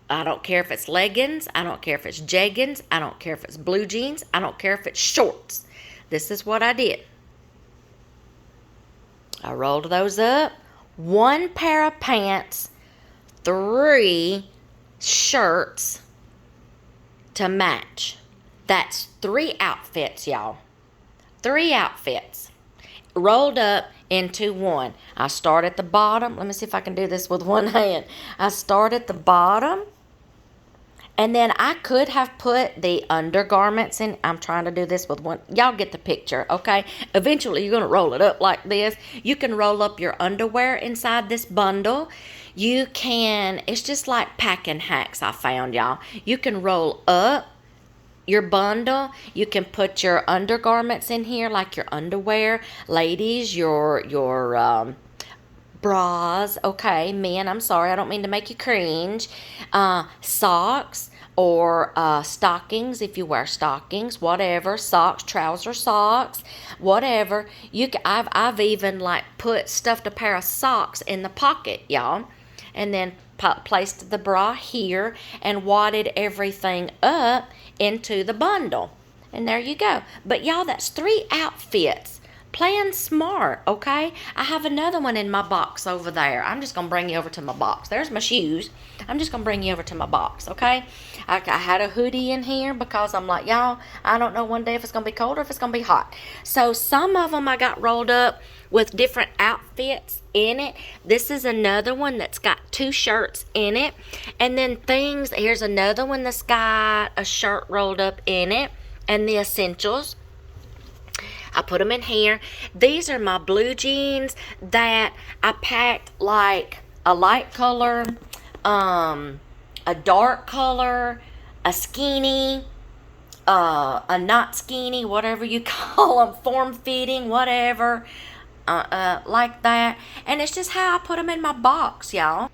I don't care if it's leggings. I don't care if it's jeggings. I don't care if it's blue jeans. I don't care if it's shorts. This is what I did. I rolled those up. 1 pair of pants, 3 shirts to match. That's 3 outfits, y'all. 3 outfits rolled up into one. I start at the bottom. Let me see if I can do this with one hand. I start at the bottom. And then I could have put the undergarments in. I'm trying to do this with one. Y'all get the picture, okay? Eventually, you're going to roll it up like this. You can roll up your underwear inside this bundle. You can, it's just like packing hacks I found, y'all. You can roll up your bundle. You can put your undergarments in here, like your underwear. Ladies, your bras, okay, men, I'm sorry, I don't mean to make you cringe, socks, or stockings, if you wear stockings, whatever, socks, trouser socks, whatever, I've even like stuffed a pair of socks in the pocket, y'all, and then placed the bra here, and wadded everything up into the bundle, and there you go. But y'all, that's 3 outfits. Plan smart, okay? I have another one in my box over there. I'm just going to bring you over to my box. There's my shoes. I'm just going to bring you over to my box, okay? I had a hoodie in here because I'm like, y'all, I don't know one day if it's going to be cold or if it's going to be hot. So some of them I got rolled up with different outfits in it. This is another one that's got 2 shirts in it. And then here's another one that's got a shirt rolled up in it. And the essentials. I put them in here. These are my blue jeans that I packed like a light color, a dark color, a skinny, a not skinny, whatever you call them, form-fitting, whatever. like that. And it's just how I put them in my box, y'all.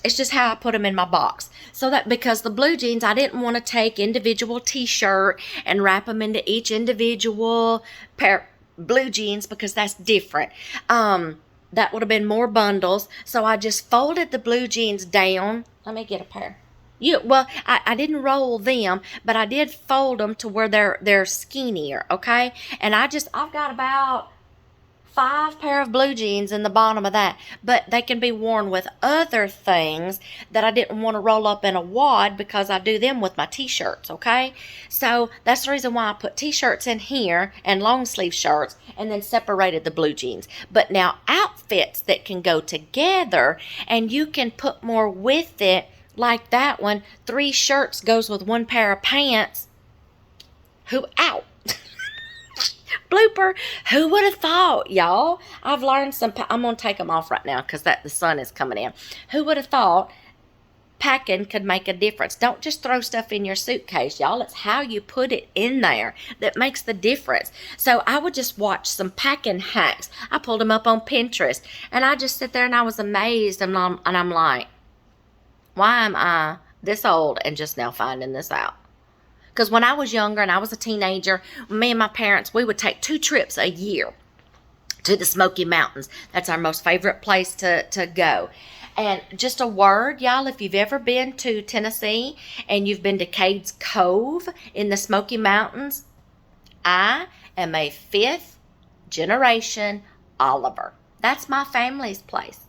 It's just how I put them in my box. So that, because the blue jeans, I didn't want to take individual t-shirt and wrap them into each individual pair blue jeans, because that's different. That would have been more bundles. So I just folded the blue jeans down. Let me get a pair. Well, I didn't roll them, but I did fold them to where they're skinnier, okay? And I've got about 5 pair of blue jeans in the bottom of that, but they can be worn with other things that I didn't want to roll up in a wad, because I do them with my t-shirts, okay? So that's the reason why I put t-shirts in here and long sleeve shirts, and then separated the blue jeans. But now outfits that can go together, and you can put more with it, like that one, 3 shirts goes with 1 pair of pants. Ow. Blooper. Who would have thought, y'all? I've learned some. I'm going to take them off right now because the sun is coming in. Who would have thought packing could make a difference? Don't just throw stuff in your suitcase, y'all. It's how you put it in there that makes the difference. So I would just watch some packing hacks. I pulled them up on Pinterest, and I just sit there and I was amazed, and I'm like, why am I this old and just now finding this out? Because when I was younger and I was a teenager, me and my parents, we would take 2 trips a year to the Smoky Mountains. That's our most favorite place to go. And just a word, y'all, if you've ever been to Tennessee and you've been to Cades Cove in the Smoky Mountains, I am a 5th generation Oliver. That's my family's place.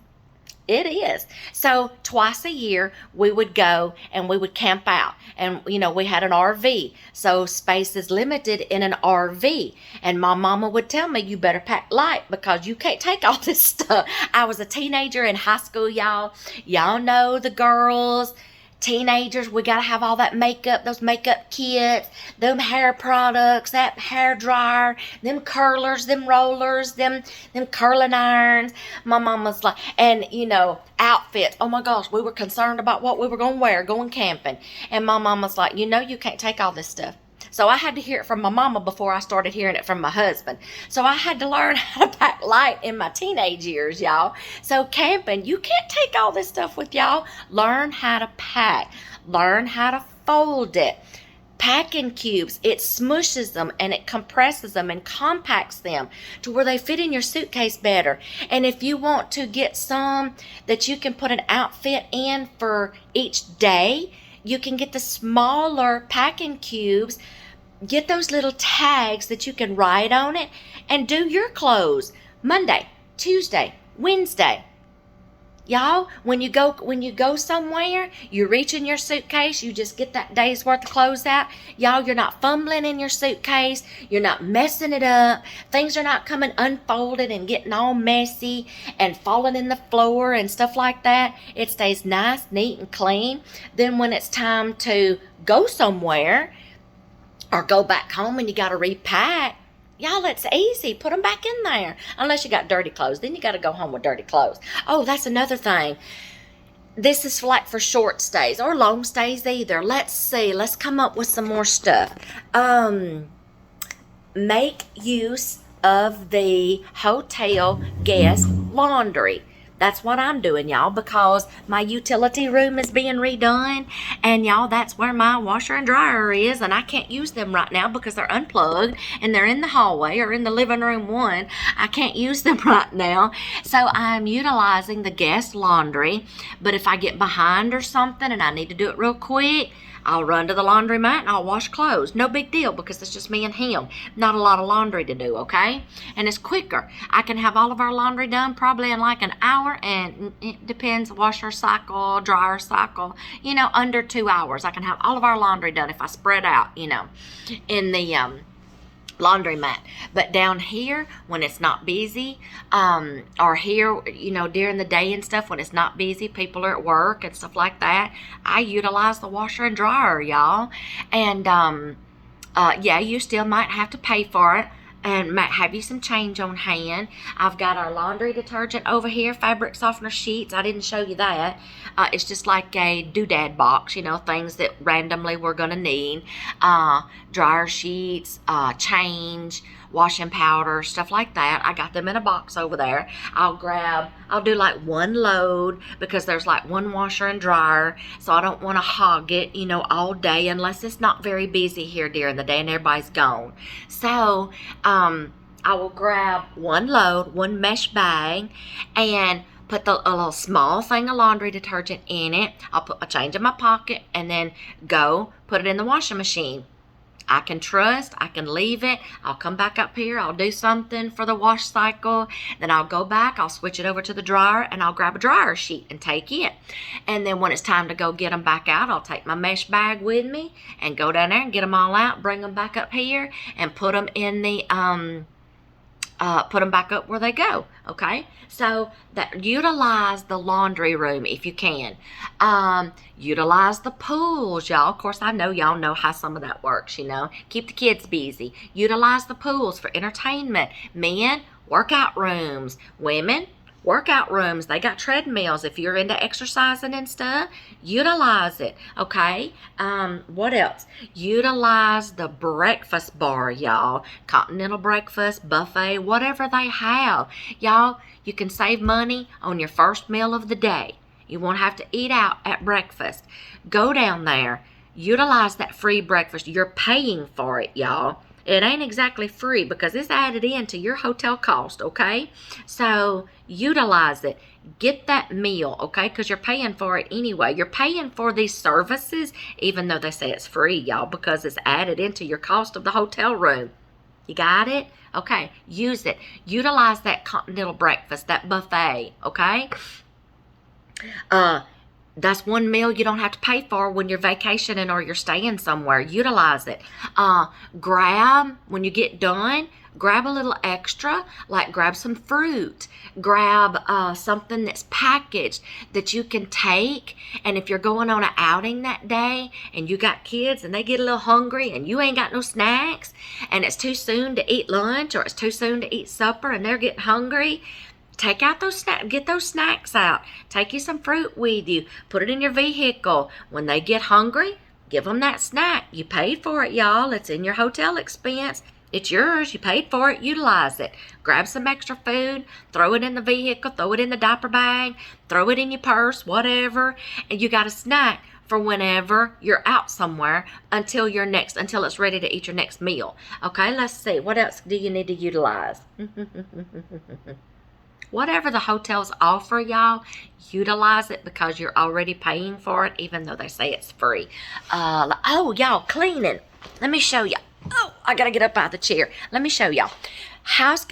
It is. So twice a year we would go and we would camp out. And, we had an RV. So space is limited in an RV. And my mama would tell me, you better pack light because you can't take all this stuff. I was a teenager in high school, y'all. Y'all know the girls. Teenagers, we got to have all that makeup, those makeup kits, them hair products, that hair dryer, them curlers, them rollers, them curling irons. My mom was like, and outfits. Oh my gosh, we were concerned about what we were going to wear going camping. And my mom was like, you can't take all this stuff. So I had to hear it from my mama before I started hearing it from my husband. So I had to learn how to pack light in my teenage years, y'all. So camping, you can't take all this stuff with y'all. Learn how to pack. Learn how to fold it. Packing cubes, it smushes them and it compresses them and compacts them to where they fit in your suitcase better. And if you want to get some that you can put an outfit in for each day, you can get the smaller packing cubes. Get those little tags that you can write on it and do your clothes Monday, Tuesday, Wednesday. Y'all, when you go somewhere, you reach in your suitcase, you just get that day's worth of clothes out. Y'all, you're not fumbling in your suitcase. You're not messing it up. Things are not coming unfolded and getting all messy and falling in the floor and stuff like that. It stays nice, neat, and clean. Then when it's time to go somewhere or go back home and you got to repack, y'all, it's easy. Put them back in there. Unless you got dirty clothes. Then you got to go home with dirty clothes. Oh, that's another thing. This is like for short stays or long stays either. Let's see. Let's come up with some more stuff. Make use of the hotel guest laundry. That's what I'm doing, y'all, because my utility room is being redone. And, y'all, that's where my washer and dryer is. And I can't use them right now because they're unplugged. And they're in the hallway or in the living room one. I can't use them right now. So I'm utilizing the guest laundry. But if I get behind or something and I need to do it real quick, I'll run to the laundromat and I'll wash clothes. No big deal because it's just me and him. Not a lot of laundry to do, okay? And it's quicker. I can have all of our laundry done probably in like an hour, and it depends, washer cycle, dryer cycle, under 2 hours. I can have all of our laundry done if I spread out, in the laundromat. But down here when it's not busy, or here during the day and stuff when it's not busy, people are at work and stuff like that, I utilize the washer and dryer, y'all. And yeah, you still might have to pay for it and might have you some change on hand. I've got our laundry detergent over here, fabric softener sheets. I didn't show you that. It's just like a doodad box, things that randomly we're going to need. Dryer sheets, change, washing powder, stuff like that. I got them in a box over there. I'll do like one load because there's like one washer and dryer. So I don't want to hog it, you know, all day unless it's not very busy here during the day and everybody's gone. So, I will grab one load, one mesh bag, and put a little small thing of laundry detergent in it. I'll put a change in my pocket and then go put it in the washing machine. I can trust, I can leave it. I'll come back up here, I'll do something for the wash cycle. Then I'll go back, I'll switch it over to the dryer and I'll grab a dryer sheet and take it. And then when it's time to go get them back out, I'll take my mesh bag with me and go down there and get them all out, bring them back up here and put them in the, put them back up where they go. Okay, so that utilize the laundry room if you can. Utilize the pools, y'all. Of course, I know y'all know how some of that works, you know. Keep the kids busy. Utilize the pools for entertainment. Men, workout rooms. Women, workout rooms. They got treadmills. If you're into exercising and stuff, utilize it. Okay. What else? Utilize the breakfast bar, y'all. Continental breakfast, buffet, whatever they have. Y'all, you can save money on your first meal of the day. You won't have to eat out at breakfast. Go down there. Utilize that free breakfast. You're paying for it, y'all. It ain't exactly free because it's added into your hotel cost, okay? So utilize it. Get that meal, okay? Because you're paying for it anyway. You're paying for these services, even though they say it's free, y'all, because it's added into your cost of the hotel room. You got it? Okay, use it. Utilize that continental breakfast, that buffet, okay? That's one meal you don't have to pay for when you're vacationing or you're staying somewhere. Utilize it. Grab, when you get done, grab a little extra, like grab some fruit. Grab something that's packaged that you can take. And if you're going on an outing that day and you got kids and they get a little hungry and you ain't got no snacks and it's too soon to eat lunch or it's too soon to eat supper and they're getting hungry, take out those snacks, get those snacks out. Take you some fruit with you. Put it in your vehicle. When they get hungry, give them that snack. You paid for it, y'all. It's in your hotel expense. It's yours. You paid for it. Utilize it. Grab some extra food. Throw it in the vehicle. Throw it in the diaper bag. Throw it in your purse, whatever. And you got a snack for whenever you're out somewhere until it's ready to eat your next meal. Okay, let's see. What else do you need to utilize? Whatever the hotels offer, y'all, utilize it because you're already paying for it, even though they say it's free. Oh, y'all, cleaning. Let me show y'all. Oh, I got to get up out of the chair. Let me show y'all.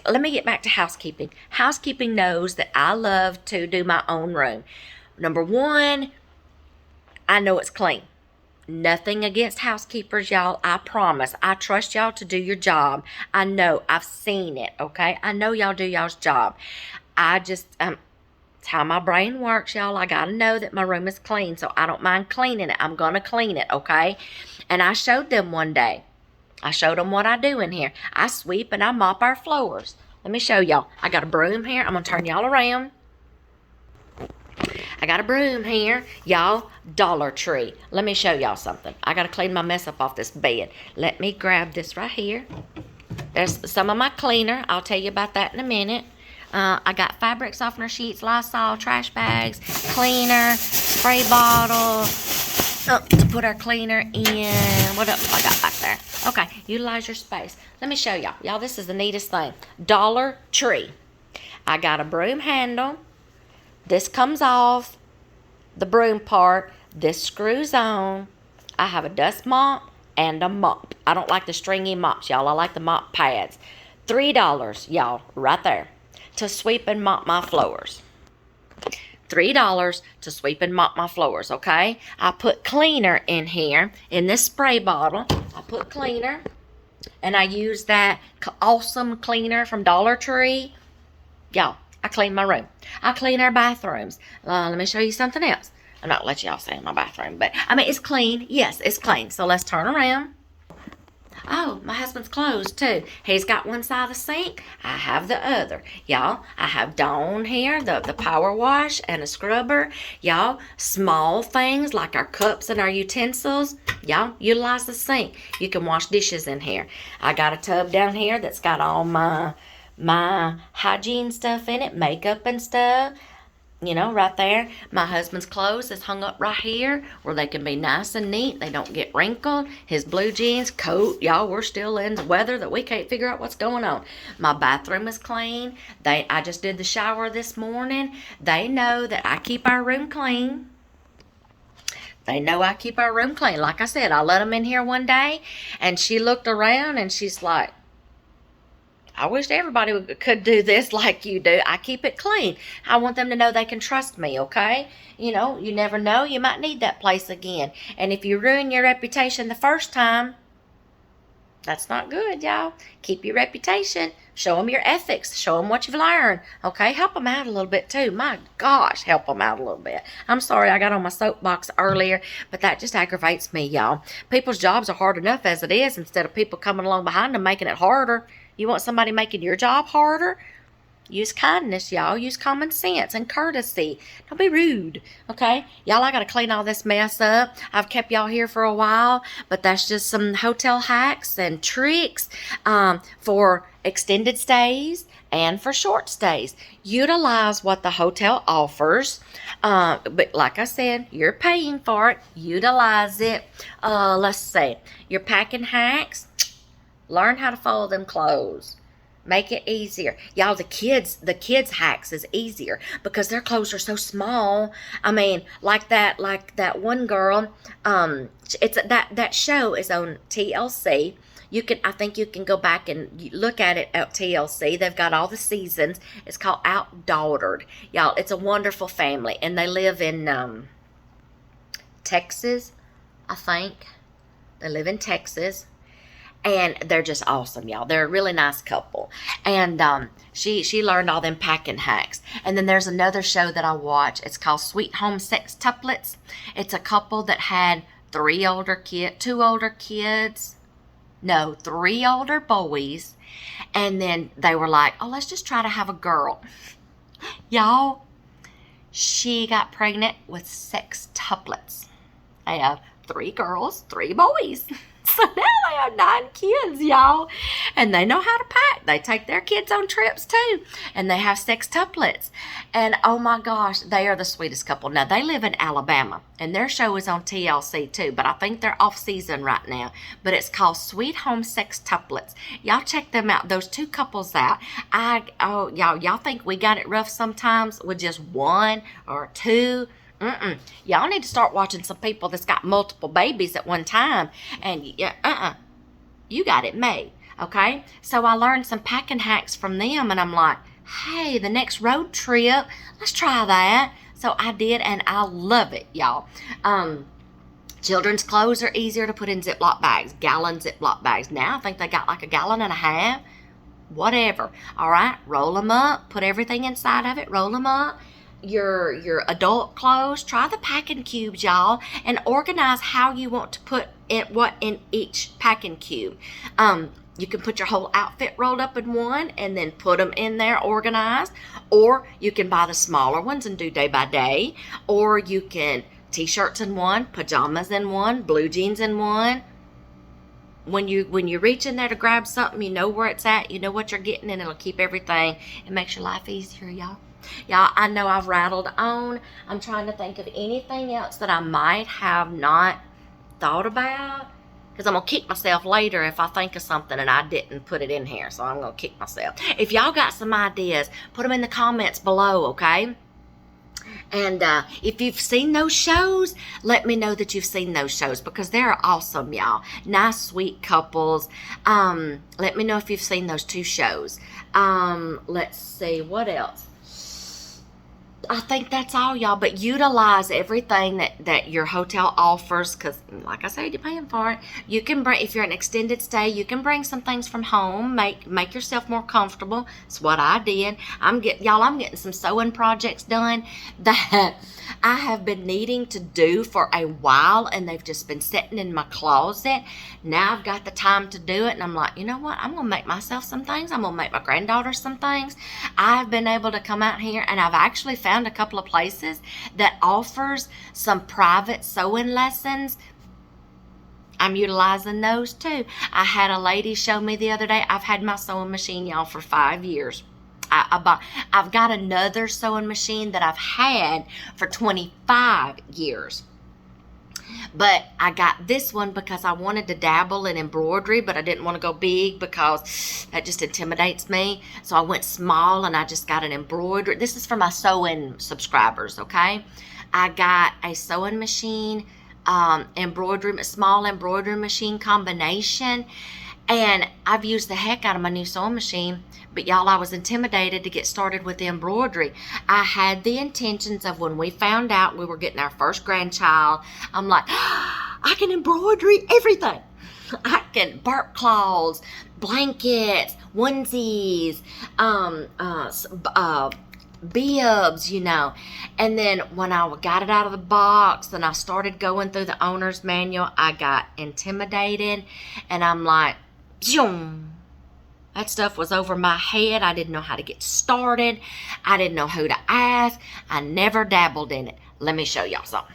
Let me get back to housekeeping. Housekeeping knows that I love to do my own room. Number one, I know it's clean. Nothing against housekeepers, y'all. I promise. I trust y'all to do your job. I know. I've seen it, okay? I know y'all do y'all's job. I just, it's how my brain works, y'all. I got to know that my room is clean, so I don't mind cleaning it. I'm going to clean it, okay? And I showed them one day. I showed them what I do in here. I sweep and I mop our floors. Let me show y'all. I got a broom here. I'm going to turn y'all around. I got a broom here. Y'all, Dollar Tree. Let me show y'all something. I got to clean my mess up off this bed. Let me grab this right here. There's some of my cleaner. I'll tell you about that in a minute. I got fabric softener sheets, Lysol, trash bags, cleaner, spray bottle, to put our cleaner in. What else I got back there? Okay, utilize your space. Let me show y'all. Y'all, this is the neatest thing. Dollar Tree. I got a broom handle. This comes off the broom part. This screws on. I have a dust mop and a mop. I don't like the stringy mops, y'all. I like the mop pads. $3, y'all, right there, to sweep and mop my floors. $3 to sweep and mop my floors, okay? I put cleaner in here, in this spray bottle. I put cleaner, and I use that awesome cleaner from Dollar Tree. Y'all, I clean my room. I clean our bathrooms. Let me show you something else. I'm not letting y'all stay in my bathroom, but, I mean, it's clean. Yes, it's clean. So let's turn around. Oh, my husband's clothes too. He's got one side of the sink. I have the other. Y'all, I have Dawn here, the power wash and a scrubber. Y'all, small things like our cups and our utensils. Y'all, utilize the sink. You can wash dishes in here. I got a tub down here that's got all my hygiene stuff in it, makeup and stuff. Right there. My husband's clothes is hung up right here where they can be nice and neat. They don't get wrinkled. His blue jeans, coat, y'all, we're still in the weather that we can't figure out what's going on. My bathroom is clean. I just did the shower this morning. They know that I keep our room clean. They know I keep our room clean. Like I said, I let them in here one day, and she looked around, and she's like, I wish everybody could do this like you do. I keep it clean. I want them to know they can trust me, okay? You never know. You might need that place again. And if you ruin your reputation the first time, that's not good, y'all. Keep your reputation. Show them your ethics. Show them what you've learned, okay? Help them out a little bit, too. My gosh, help them out a little bit. I'm sorry I got on my soapbox earlier, but that just aggravates me, y'all. People's jobs are hard enough as it is instead of people coming along behind them making it harder. You want somebody making your job harder? Use kindness, y'all. Use common sense and courtesy. Don't be rude, okay? Y'all, I got to clean all this mess up. I've kept y'all here for a while, but that's just some hotel hacks and tricks for extended stays and for short stays. Utilize what the hotel offers. But like I said, you're paying for it. Utilize it. Let's see. Your packing hacks. Learn how to fold them clothes. Make it easier. Y'all, the kids hacks is easier because their clothes are so small. I mean, like that one girl, it's that show is on TLC. I think you can go back and look at it at TLC. They've got all the seasons. It's called Outdaughtered. Y'all, it's a wonderful family, and they live in Texas, I think. They live in Texas. And they're just awesome, y'all. They're a really nice couple. And she learned all them packing hacks. And then there's another show that I watch. It's called Sweet Home Sextuplets. It's a couple that had 3 older boys. And then they were like, oh, let's just try to have a girl. Y'all, she got pregnant with sextuplets. They have 3 girls, 3 boys. So now they have 9 kids, y'all. And they know how to pack. They take their kids on trips, too. And they have sextuplets. And, oh, my gosh, they are the sweetest couple. Now, they live in Alabama. And their show is on TLC, too. But I think they're off-season right now. But it's called Sweet Home Sextuplets. Y'all check them out. Those 2 couples out. Y'all think we got it rough sometimes with just 1 or 2? Y'all need to start watching some people that's got multiple babies at one time. And you got it made, okay? So I learned some packing hacks from them, and I'm like, hey, the next road trip, let's try that. So I did, and I love it, y'all. Children's clothes are easier to put in Ziploc bags, gallon Ziploc bags. Now I think they got like a gallon and a half, whatever. All right, roll them up, put everything inside of it, roll them up. Your adult clothes, try the packing cubes, y'all, and organize how you want to put what in each packing cube. You can put your whole outfit rolled up in one and then put them in there organized, or you can buy the smaller ones and do day by day, or you can t-shirts in one, pajamas in one, blue jeans in one. When you reach in there to grab something, you know where it's at, you know what you're getting, and it'll keep everything. It makes your life easier, y'all. Y'all, I know I've rattled on. I'm trying to think of anything else that I might have not thought about, because I'm going to kick myself later if I think of something and I didn't put it in here. So I'm going to kick myself. If y'all got some ideas, put them in the comments below, okay? And if you've seen those shows, let me know that you've seen those shows, because they're awesome, y'all. Nice, sweet couples. Let me know if you've seen those 2 shows. Let's see, what else? I think that's all, y'all. But utilize everything that your hotel offers, because, like I said, you're paying for it. You can bring, if you're an extended stay, you can bring some things from home. Make yourself more comfortable. It's what I did. I'm getting some sewing projects done that I have been needing to do for a while, and they've just been sitting in my closet. Now I've got the time to do it, and I'm like, you know what? I'm gonna make myself some things. I'm gonna make my granddaughter some things. I've been able to come out here, and I've actually found a couple of places that offers some private sewing lessons. I'm utilizing those too. I had a lady show me the other day. I've had my sewing machine, y'all, for 5 years. I've got another sewing machine that I've had for 25 years. But I got this one because I wanted to dabble in embroidery, but I didn't want to go big because that just intimidates me. So I went small, and I just got an embroidery. This is for my sewing subscribers, okay? I got a sewing machine, small embroidery machine combination. And I've used the heck out of my new sewing machine. But y'all, I was intimidated to get started with the embroidery. I had the intentions of, when we found out we were getting our first grandchild, I'm like, I can embroidery everything. I can burp cloths, blankets, onesies, bibs, you know. And then when I got it out of the box and I started going through the owner's manual, I got intimidated, and I'm like, zoom. That stuff was over my head. I didn't know how to get started. I didn't know who to ask. I never dabbled in it. Let me show y'all something.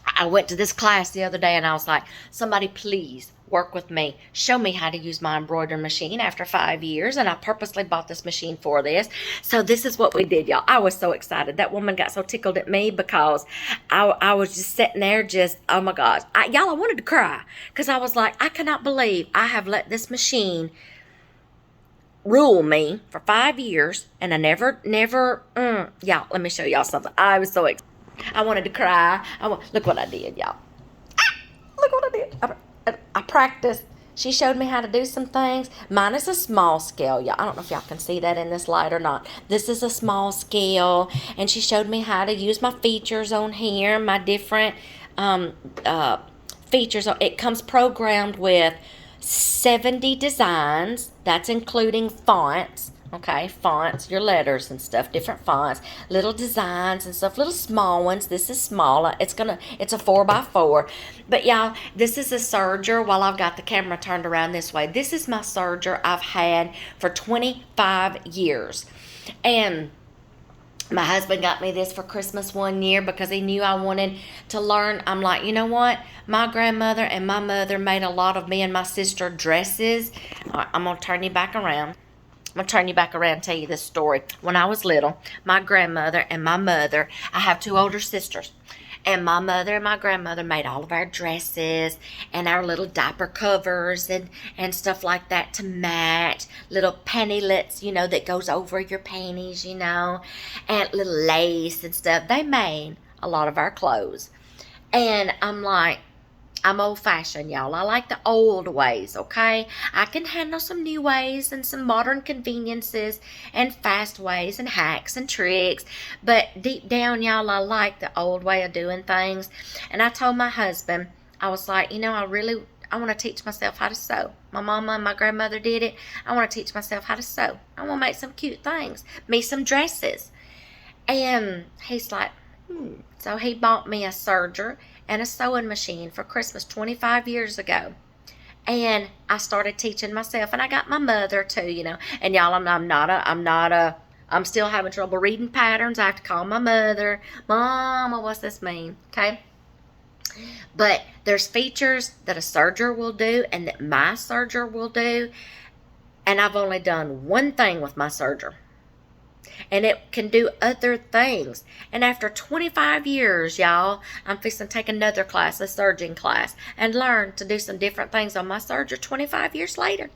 I went to this class the other day, and I was like, somebody please work with me. Show me how to use my embroidery machine after 5 years. And I purposely bought this machine for this. So this is what we did, y'all. I was so excited. That woman got so tickled at me because I was just sitting there just, oh my gosh. I wanted to cry because I was like, I cannot believe I have let this machine rule me for 5 years, and I never, y'all, let me show y'all something. I was so excited. I wanted to cry. Look what I did, y'all. Look what I did. I practiced. She showed me how to do some things. Mine is a small scale, y'all. I don't know if y'all can see that in this light or not. This is a small scale, and she showed me how to use my features on here, my different features. It comes programmed with 70 designs. That's including fonts. Okay, fonts, your letters and stuff, different fonts, little designs and stuff, little small ones. This is smaller. It's a 4x4. But y'all, this is a serger. While I've got the camera turned around this way, this is my serger I've had for 25 years. And my husband got me this for Christmas one year because he knew I wanted to learn. I'm like, you know what? My grandmother and my mother made a lot of me and my sister dresses. All right, I'm going to turn you back around. I'm going to turn you back around and tell you this story. When I was little, my grandmother and my mother, I have 2 older sisters, and my mother and my grandmother made all of our dresses and our little diaper covers and stuff like that to match. Little pantylets, you know, that goes over your panties, you know, and little lace and stuff. They made a lot of our clothes. And I'm like, I'm old-fashioned, y'all. I like the old ways, okay? I can handle some new ways and some modern conveniences and fast ways and hacks and tricks. But deep down, y'all, I like the old way of doing things. And I told my husband, I was like, you know, I want to teach myself how to sew. My mama and my grandmother did it. I want to teach myself how to sew. I want to make some cute things. Me some dresses. And he's like, So he bought me a serger and a sewing machine for Christmas 25 years ago. And I started teaching myself, and I got my mother too, you know. And y'all, I'm still having trouble reading patterns. I have to call my mother. Mama, what's this mean? Okay. But there's features that a serger will do and that my serger will do. And I've only done one thing with my serger. And it can do other things. And after 25 years, y'all, I'm fixing to take another class, a serging class, and learn to do some different things on my serger 25 years later.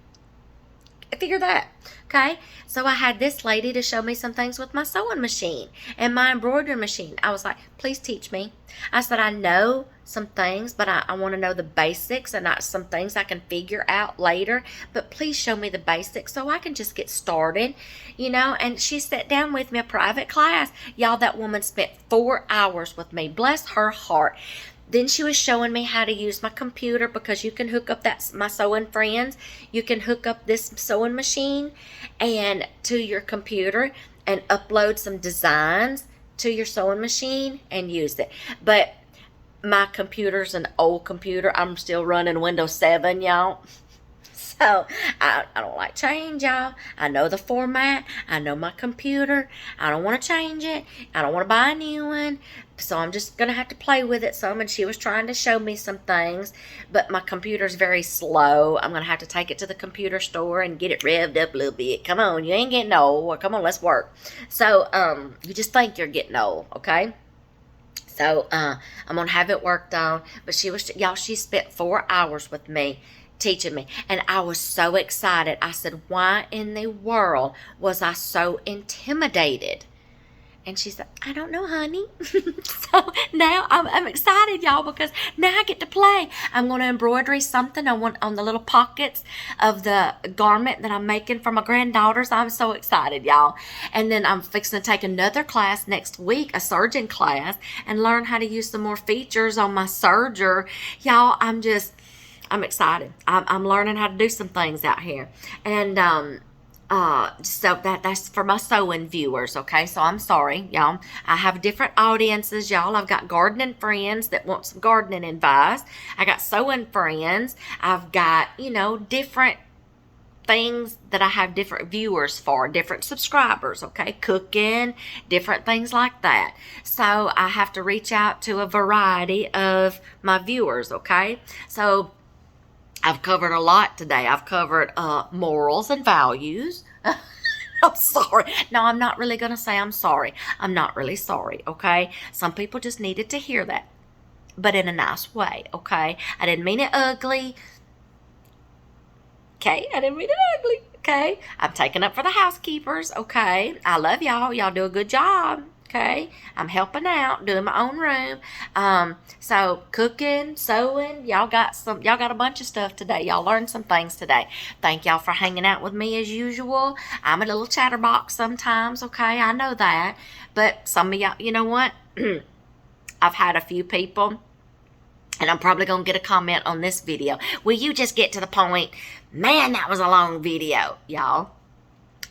Figure that. Okay, so I had this lady to show me some things with my sewing machine and my embroidery machine. I was like, please teach me. I said, I know some things, but I want to know the basics and not some things I can figure out later. But please show me the basics so I can just get started, you know. And she sat down with me, a private class. Y'all, that woman spent 4 hours with me. Bless her heart. Then she was showing me how to use my computer, because you can hook up my sewing friends. You can hook up this sewing machine and to your computer and upload some designs to your sewing machine and use it. But my computer's an old computer. I'm still running Windows 7, y'all. So I don't like change, y'all. I know the format. I know my computer. I don't want to change it. I don't want to buy a new one. So I'm just going to have to play with it some. And she was trying to show me some things. But my computer's very slow. I'm going to have to take it to the computer store and get it revved up a little bit. Come on, you ain't getting old. Come on, let's work. So you just think you're getting old, okay? So I'm going to have it worked on. But she spent 4 hours with me teaching me, and I was so excited. I said, why in the world was I so intimidated? And she said, I don't know, honey. So now I'm excited, y'all, because now I get to play. I'm going to embroider something on the little pockets of the garment that I'm making for my granddaughters. I'm so excited, y'all. And then I'm fixing to take another class next week, a serging class, and learn how to use some more features on my serger. Y'all, I'm excited. I'm learning how to do some things out here. And so that's for my sewing viewers, okay? So I'm sorry, y'all. I have different audiences, y'all. I've got gardening friends that want some gardening advice. I got sewing friends. I've got, different things that I have different viewers for, different subscribers, okay? Cooking, different things like that. So I have to reach out to a variety of my viewers, okay? So I've covered a lot today. I've covered morals and values. I'm sorry. No, I'm not really going to say I'm sorry. I'm not really sorry, okay? Some people just needed to hear that, but in a nice way, okay? I didn't mean it ugly. Okay? I didn't mean it ugly, okay? I'm taking up for the housekeepers, okay? I love y'all. Y'all do a good job. Okay, I'm helping out, doing my own room. So cooking, sewing, y'all got a bunch of stuff today. Y'all learned some things today. Thank y'all for hanging out with me as usual. I'm a little chatterbox sometimes, okay? I know that. But some of y'all, you know what? I've had a few people, and I'm probably going to get a comment on this video. Will you just get to the point? Man, that was a long video, y'all.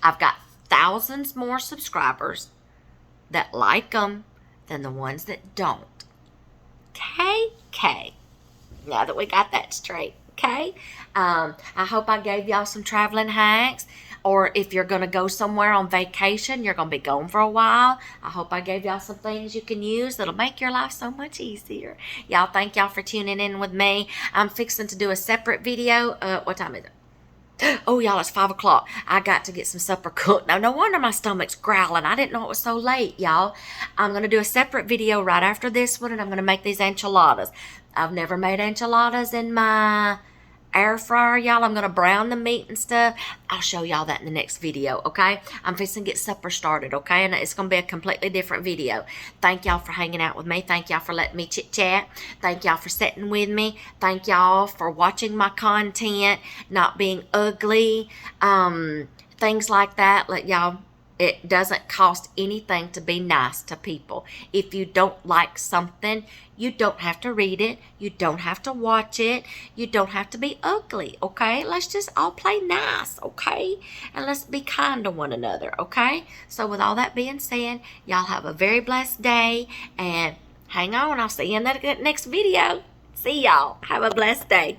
I've got thousands more subscribers that like them than the ones that don't. Okay. Now that we got that straight, okay? I hope I gave y'all some traveling hacks. Or if you're going to go somewhere on vacation, you're going to be gone for a while, I hope I gave y'all some things you can use that'll make your life so much easier. Y'all, thank y'all for tuning in with me. I'm fixing to do a separate video. What time is it? Oh, y'all, it's 5 o'clock. I got to get some supper cooked. Now, no wonder my stomach's growling. I didn't know it was so late, y'all. I'm going to do a separate video right after this one, and I'm going to make these enchiladas. I've never made enchiladas in my air fryer, y'all. I'm going to brown the meat and stuff. I'll show y'all that in the next video, okay? I'm fixing to get supper started, okay? And it's going to be a completely different video. Thank y'all for hanging out with me. Thank y'all for letting me chit-chat. Thank y'all for sitting with me. Thank y'all for watching my content, not being ugly, things like that. Y'all, it doesn't cost anything to be nice to people. If you don't like something, you don't have to read it. You don't have to watch it. You don't have to be ugly, okay? Let's just all play nice, okay? And let's be kind to one another, okay? So with all that being said, y'all have a very blessed day. And hang on, I'll see you in the next video. See y'all. Have a blessed day.